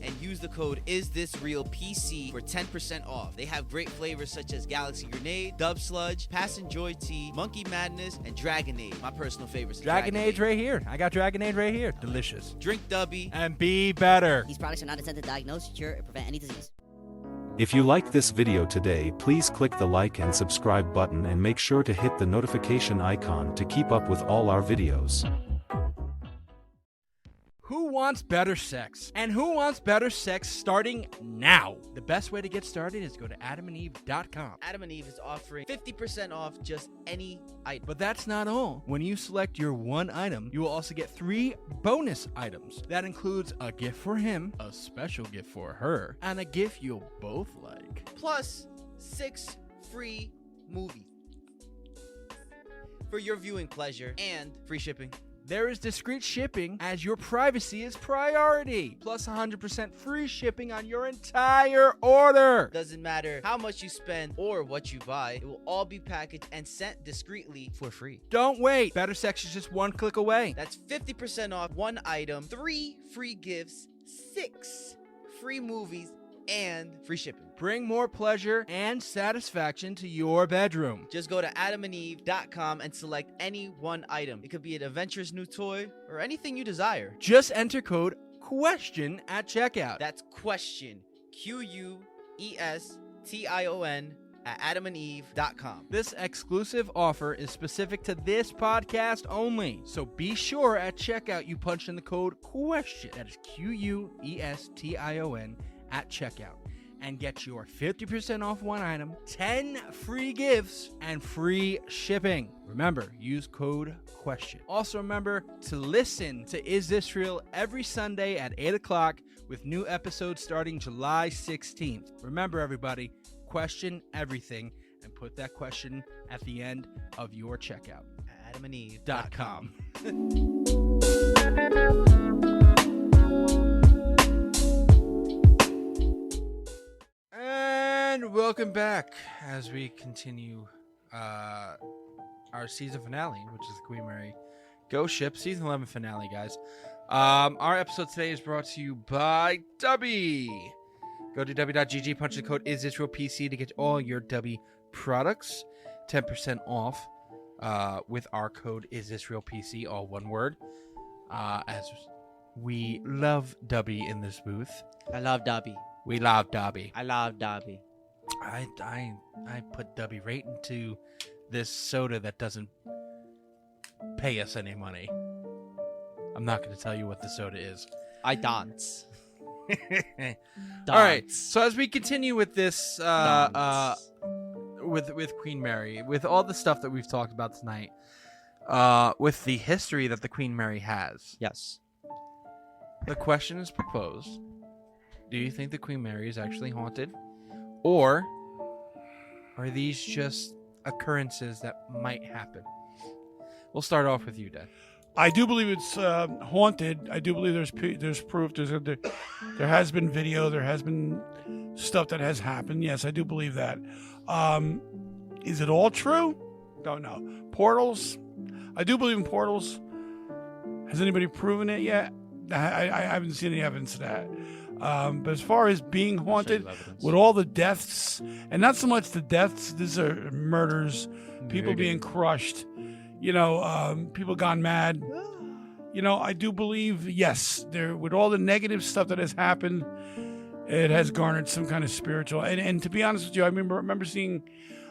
and use the code IsThisRealPC for 10% off. They have great flavors such as Galaxy Grenade, Dub Sludge, Pass and Joy Tea, Monkey Madness, and Dragonade. My personal favorites. Dragonade right here. I got Dragonade right here. Delicious. Drink Dubby. And be better. These products are not intended to diagnose, cure, or prevent any disease. If you liked this video today, please click the like and subscribe button and make sure to hit the notification icon to keep up with all our videos. Who wants better sex? And who wants better sex starting now? The best way to get started is go to adamandeve.com. Adam and Eve is offering 50% off just any item. But that's not all. When you select your one item, you will also get 3 bonus items. That includes a gift for him, a special gift for her, and a gift you'll both like. Plus 6 free movies for your viewing pleasure and free shipping. There is discreet shipping as your privacy is priority. Plus 100% free shipping on your entire order. Doesn't matter how much you spend or what you buy, it will all be packaged and sent discreetly for free. Don't wait. Better sex is just one click away. That's 50% off one item, 3 free gifts, 6 free movies, and free shipping. Bring more pleasure and satisfaction to your bedroom. Just go to adamandeve.com and select any one item. It could be an adventurous new toy or anything you desire. Just enter code QUESTION at checkout. That's question, QUESTION at adamandeve.com. This exclusive offer is specific to this podcast only. So be sure at checkout you punch in the code QUESTION. That is QUESTION at checkout. And get your 50% off one item, 10 free gifts, and free shipping. Remember, use code QUESTION. Also remember to listen to Is This Real every Sunday at 8 o'clock with new episodes starting July 16th. Remember, everybody, question everything and put that question at the end of your checkout. AdamandEve.com. And welcome back as we continue our season finale, which is the Queen Mary Ghost Ship season 11 finale, guys. Our episode today is brought to you by Dubby. Go to w.gg, punch the code IsThisRealPC to get all your Dubby products 10% off with our code IsThisRealPC, all one word. As we love Dubby in this booth. I love Dobby. We love Dubby. I love Dobby. I put Dubby right into this soda that doesn't pay us any money. I'm not going to tell you what the soda is. I dance. All right. So as we continue with this, with Queen Mary, with all the stuff that we've talked about tonight, with the history that the Queen Mary has. Yes. The question is proposed. Do you think the Queen Mary is actually haunted? Or are these just occurrences that might happen? We'll start off with you, Dad. I do believe it's haunted. I do believe there's proof. There has been video. There has been stuff that has happened. Yes, I do believe that. Is it all true? Don't know. Portals. I do believe in portals. Has anybody proven it yet? I haven't seen any evidence of that. But as far as being haunted, with all the deaths, and not so much the deaths, these are murders, people being crushed, people gone mad. I do believe, yes, there with all the negative stuff that has happened, it has garnered some kind of spiritual. And to be honest with you, I remember seeing,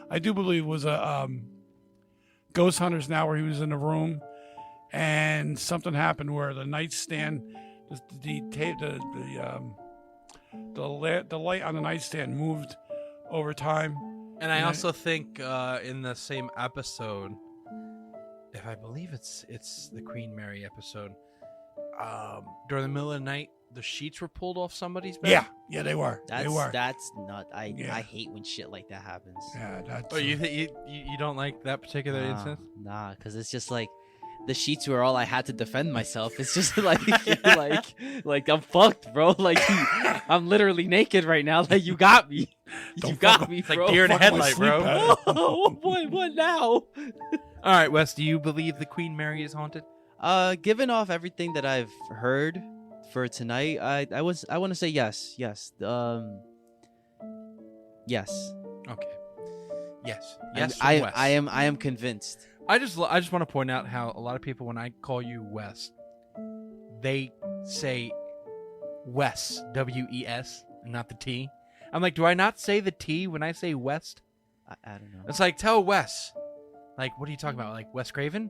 I do believe it was a Ghost Hunters Now, where he was in a room, and something happened where the nightstand, the light on the nightstand moved over time. And I also think in the same episode, if I believe it's the Queen Mary episode, during the middle of the night, the sheets were pulled off somebody's bed. Yeah, they were. That's not. I hate when shit like that happens. Yeah, that's. Oh, you don't like that particular instance? Nah, because it's just like the sheets were all I had to defend myself. It's just like like I'm fucked, bro. Like I'm literally naked right now. Like you got me. You got me, bro. Like deer in a headlight, bro. Oh boy, what now? All right, Wes. Do you believe the Queen Mary is haunted? Given off everything that I've heard for tonight, I want to say yes. Yes. Yes. Okay. Yes. I am convinced. I just want to point out how a lot of people, when I call you Wes, they say Wes, W-E-S, and not the T. I'm like, do I not say the T when I say West? I don't know. It's like, tell Wes. Like, what are you talking about? Like Wes Craven?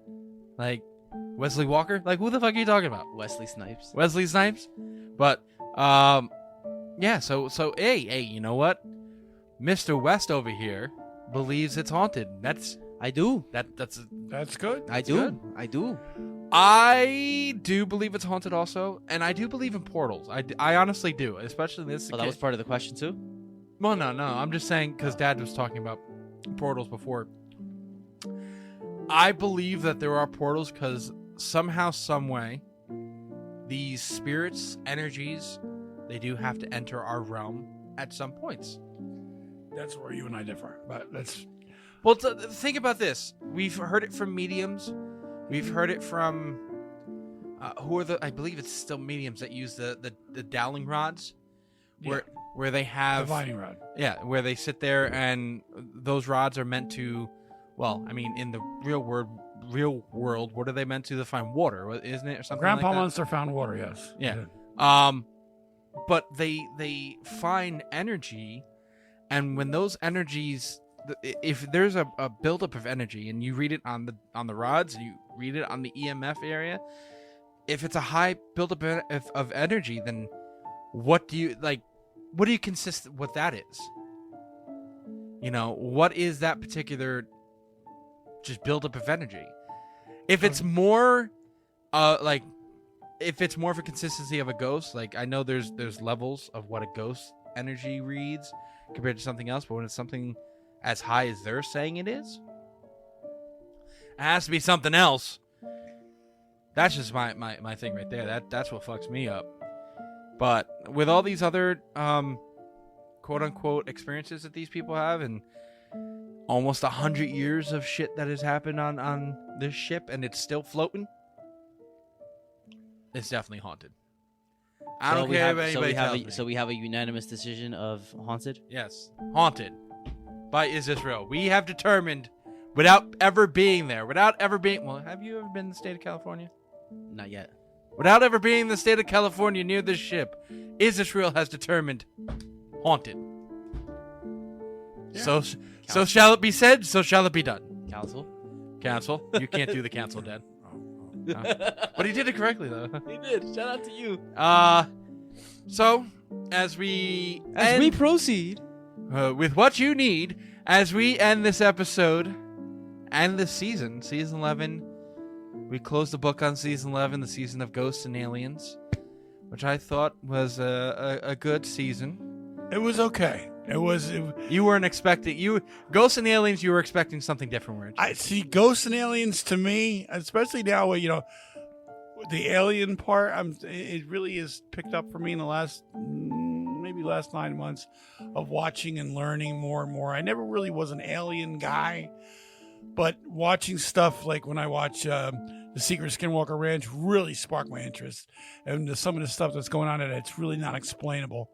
Like Wesley Walker? Like, who the fuck are you talking about? Wesley Snipes. Wesley Snipes? But, yeah, so hey, you know what? Mr. West over here believes it's haunted. I do. That's good. I do. Good. I do. I do believe it's haunted also, and I do believe in portals. I honestly do, especially in this. Oh, that was part of the question too? Well, no. I'm just saying because Dad was talking about portals before. I believe that there are portals because somehow, some way, these spirits, energies, they do have to enter our realm at some points. That's where you and I differ, but that's... Well, think about this. We've heard it from mediums. We've heard it from I believe it's still mediums that use the dowling rods, where they have divining rod. Yeah, where they sit there and those rods are meant to, well, I mean, in the real world, what are they meant to find water? Isn't it or something? Grandpa like that? Monster found water. Yes. Yeah. But they find energy, and when those energies, if there's a buildup of energy, and you read it on the rods, and you read it on the EMF area, if it's a high buildup of energy, then what do you consist what that is? You know, what is that particular just buildup of energy? If it's more if it's more of a consistency of a ghost, like I know there's levels of what a ghost energy reads compared to something else, but when it's something as high as they're saying it is, It has to be something else. That's just my thing right there. That's what fucks me up. But with all these other quote-unquote experiences that these people have, and almost 100 years of shit that has happened on this ship, and it's still floating, it's definitely haunted. I don't care if anybody tells me. So we have a unanimous decision of haunted? Yes. Haunted. By Is This Real? We have determined, without ever being there, well, have you ever been in the state of California? Not yet. Without ever being in the state of California near this ship, Is This Real has determined haunted. Yeah. So shall it be said, so shall it be done. Council? You can't do the council, Dad. But he did it correctly, though. He did. Shout out to you. So, as we proceed with what you need, as we end this episode and this season 11, we close the book on season 11, the season of Ghosts and Aliens, which I thought was a good season. It was okay. You weren't expecting Ghosts and Aliens. You were expecting something different, weren't you? I see Ghosts and Aliens to me, especially now where the alien part. It really is picked up for me in the last 9 months of watching and learning more and more. I never really was an alien guy, but watching stuff like when I watch The Secret Skinwalker Ranch really sparked my interest, and some of the stuff that's going on in it, it's really not explainable.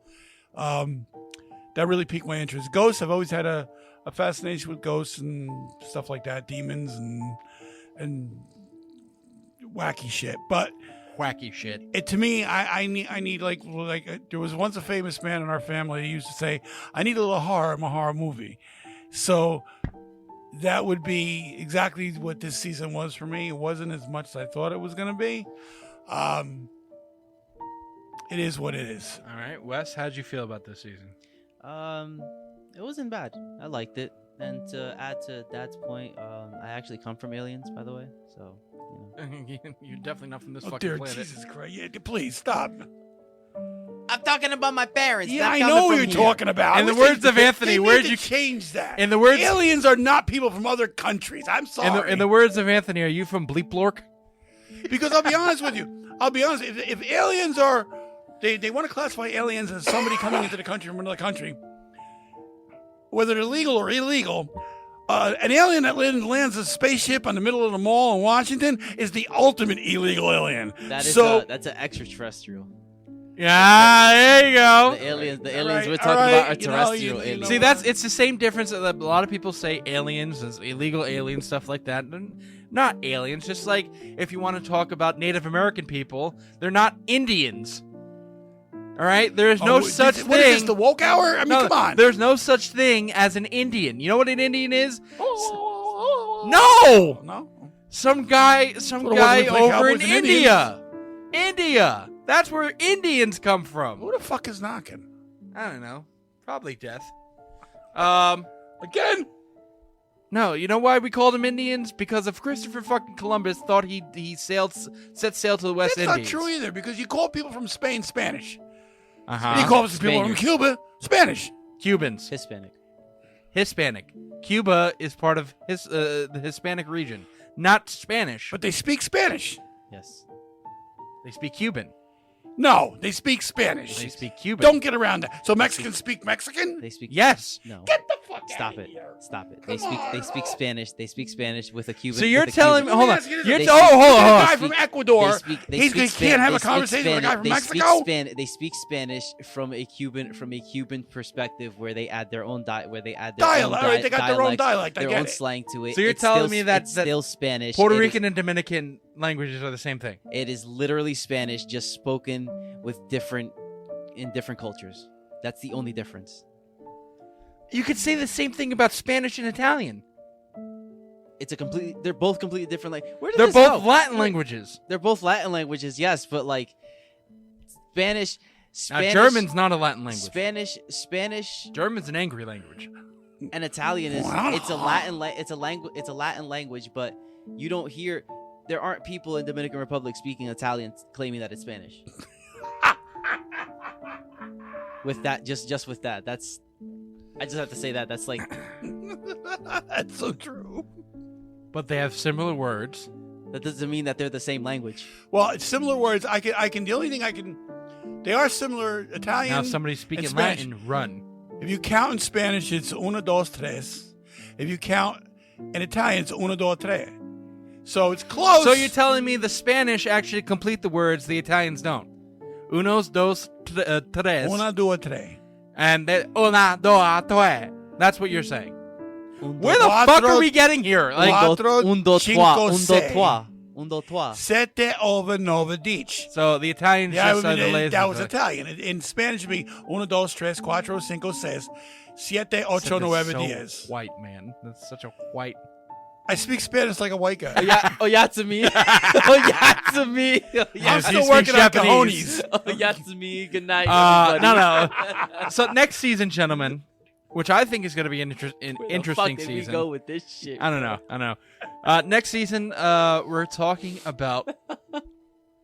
That really piqued my interest. Ghosts, I've always had a fascination with ghosts and stuff like that, demons and wacky shit. But wacky shit. It to me, I need like there was once a famous man in our family who used to say, "I need a little horror in my horror movie." So that would be exactly what this season was for me. It wasn't as much as I thought it was going to be. It is what it is. All right, Wes, how'd you feel about this season? It wasn't bad. I liked it. And to add to Dad's point, I actually come from aliens, by the way. So, you're definitely not from this fucking fucking planet. Jesus Christ! Yeah, please stop. I'm talking about my parents. Yeah, I know what you're talking about. In the words of Anthony, where'd you change that? In the words, aliens are not people from other countries. I'm sorry. In the words of Anthony, are you from Bleep Lork? Because I'll be honest with you. If aliens are, they want to classify aliens as somebody coming into the country from another country, whether they're legal or illegal. An alien that lands a spaceship on the middle of the mall in Washington is the ultimate illegal alien. That's an extraterrestrial. Yeah, there you go. The aliens we're talking about are terrestrial aliens. See, it's the same difference that a lot of people say aliens is illegal aliens, stuff like that. Not aliens, just like if you want to talk about Native American people, they're not Indians. All right? There's no such thing. What is this, the woke hour? I mean, come on. There's no such thing as an Indian. You know what an Indian is? No! Some guy over in India. India. That's where Indians come from. Who the fuck is knocking? I don't know. Probably death. Again? No, you know why we called them Indians? Because if Christopher fucking Columbus thought he set sail to the West Indies. That's not true either, because you call people from Spain Spanish. Uh-huh. He calls people from Cuba Spanish. Cubans. Hispanic. Cuba is part of the Hispanic region, not Spanish. But they speak Spanish. Yes. They speak Cuban. No, they speak Spanish. They speak Cuban. Don't get around that. So Mexicans speak Mexican? They speak. Yes. No. Get the fuck Stop out of it. here. Stop it. They speak Spanish. They speak Spanish with a Cuban. So you're telling me? Hold on. You're hold on. A guy from Ecuador. He can't have a conversation with a guy from Mexico. They speak Spanish from a Cuban perspective, where they add their own dialect. They got their own dialect. Their own slang to it. So you're telling me that still Spanish. Puerto Rican and Dominican languages are the same thing. It is literally Spanish, just spoken with in different cultures. That's the only difference. You could say the same thing about Spanish and Italian. They're both completely different. They're both Latin languages. They're both Latin languages, yes, but Spanish. Now, German's not a Latin language. Spanish. German's an angry language. And Italian is it's a Latin language, but you don't hear. There aren't people in Dominican Republic speaking Italian claiming that it's Spanish. With that, just with that, I just have to say that. That's That's so true. but they have similar words. That doesn't mean that they're the same language. Well, it's similar words. The only thing I can. They are similar. Italian. Now, if somebody's speaking and Spanish. Latin, run. If you count in Spanish, it's uno, dos, tres. If you count in Italian, it's uno, dos, tres. So it's close. So you're telling me the Spanish actually complete the words, the Italians don't? Unos, dos, tres. Una, due, tres. And una, dos, tres. That's what you're saying. Where the fuck are we getting here? Like, Quattro, Un, dos, cinco, trois. Un, sei. dos, trois. Un, dos, trois. Sette, ove, nove, dieci. so the Italians just said the latest. That was Italian. In Spanish, it'd be uno, dos, tres, cuatro, cinco, seis, siete, ocho, nueve, diez. White, man. That's such a white. I speak Spanish like a white guy. Oyatsumi. Oyatsumi. I'm still working on cojones. Oyatsumi. Good night, everybody. No. So next season, gentlemen, which I think is going to be an interesting Where the fuck did season. we go with this shit? I don't know. Next season, we're talking about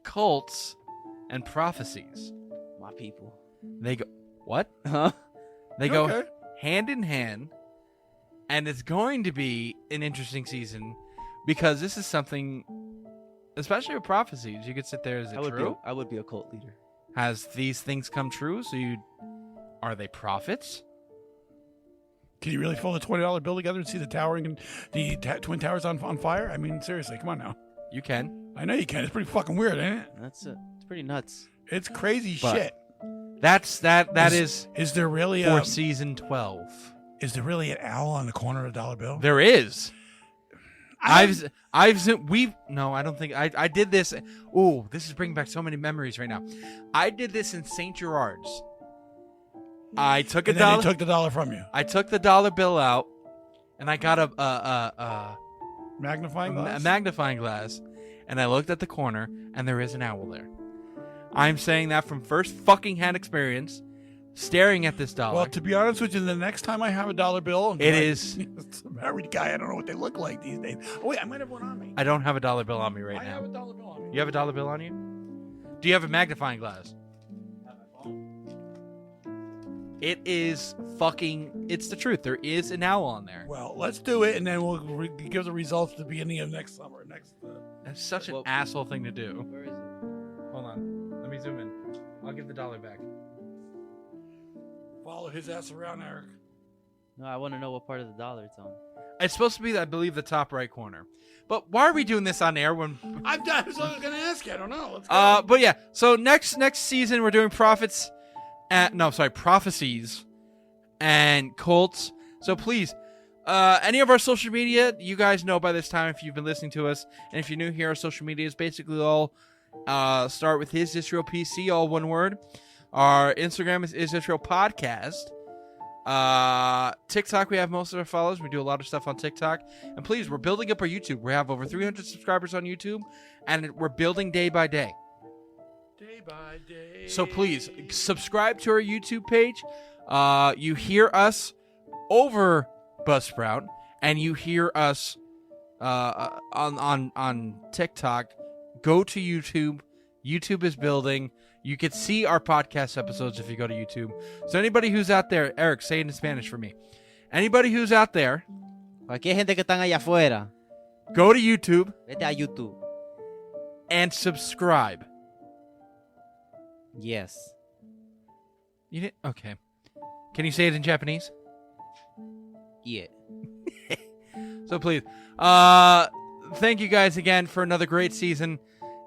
cults and prophecies. My people. They go what? Huh? They go Okay. hand in hand, and it's going to be an interesting season because this is something, especially with prophecies. You could sit there, is it true? I would be a cult leader. Has these things come true? So are they prophets? Can you really fold a $20 bill together and see the towering and the Twin Towers on fire? I mean, seriously, come on now. You can. I know you can. It's pretty fucking weird, ain't it? That's it. It's pretty nuts. It's crazy But shit. That is Is there really for season 12. Is there really an owl on the corner of a dollar bill? There is. I don't think I did this. Ooh, this is bringing back so many memories right now. I did this in St. Gerard's. I took and then they took the dollar from you. I took the dollar bill out, and I got a magnifying glass, and I looked at the corner, and there is an owl there. I'm saying that from first fucking hand experience, staring at this dollar. Well, to be honest with you, the next time I have a dollar bill, is. It's a married guy. I don't know what they look like these days. Oh wait, I might have one on me. I don't have a dollar bill on me right now. I have a dollar bill on me. You have a dollar bill on you? Do you have a magnifying glass? It is fucking. It's the truth. There is an owl on there. Well, let's do it, and then we'll give the results at the beginning of next summer. That's such an asshole thing to do. Where is it? Hold on. Let me zoom in. I'll give the dollar back. Follow his ass around, Eric. No, I want to know what part of the dollar it's on. It's supposed to be, I believe, the top right corner. But why are we doing this on air when? I was going to ask you. I don't know. Let's go. But yeah. So next season we're doing prophecies and cults. So please, any of our social media, you guys know by this time if you've been listening to us, and if you're new here, our social media is basically all start with Is This Real PC, all one word. Our Instagram is This Real Podcast. TikTok, we have most of our followers. We do a lot of stuff on TikTok. And please, we're building up our YouTube. We have over 300 subscribers on YouTube, and we're building day by day. Day by day. So please, subscribe to our YouTube page. You hear us over Buzzsprout, and you hear us on TikTok. Go to YouTube. YouTube is building. You can see our podcast episodes if you go to YouTube. So anybody who's out there, Eric, say it in Spanish for me. Anybody who's out there, Cualquier gente que están allá afuera, go to YouTube. vete a YouTube. And subscribe. Yes. You didn't? Okay. Can you say it in Japanese? Yeah. So please, thank you guys again for another great season.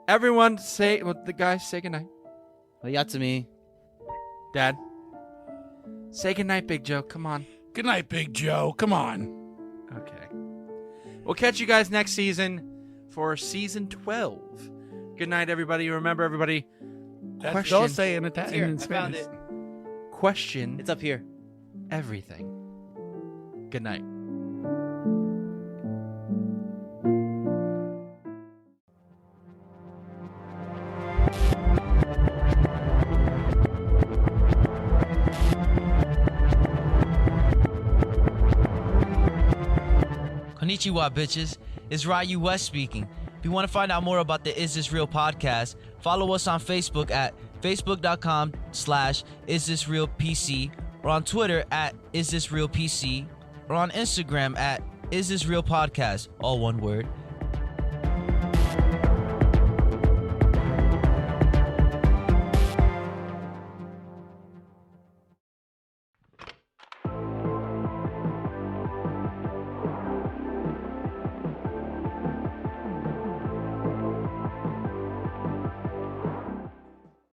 Everyone say, the guys say goodnight. Oyatsumi. Dad, say goodnight, Big Joe. Come on. Good night, Big Joe. Come on. Okay. We'll catch you guys next season for season 12. Good night, everybody. Remember, everybody. Don't say in Here, Italian. I found it. Question It's up here. everything. Good night. Konnichiwa, bitches. It's Ryu West speaking. If you want to find out more about the Is This Real podcast, follow us on Facebook at facebook.com/isthisrealpc or on Twitter at isthisrealpc or on Instagram at Is This Real Podcast, all one word,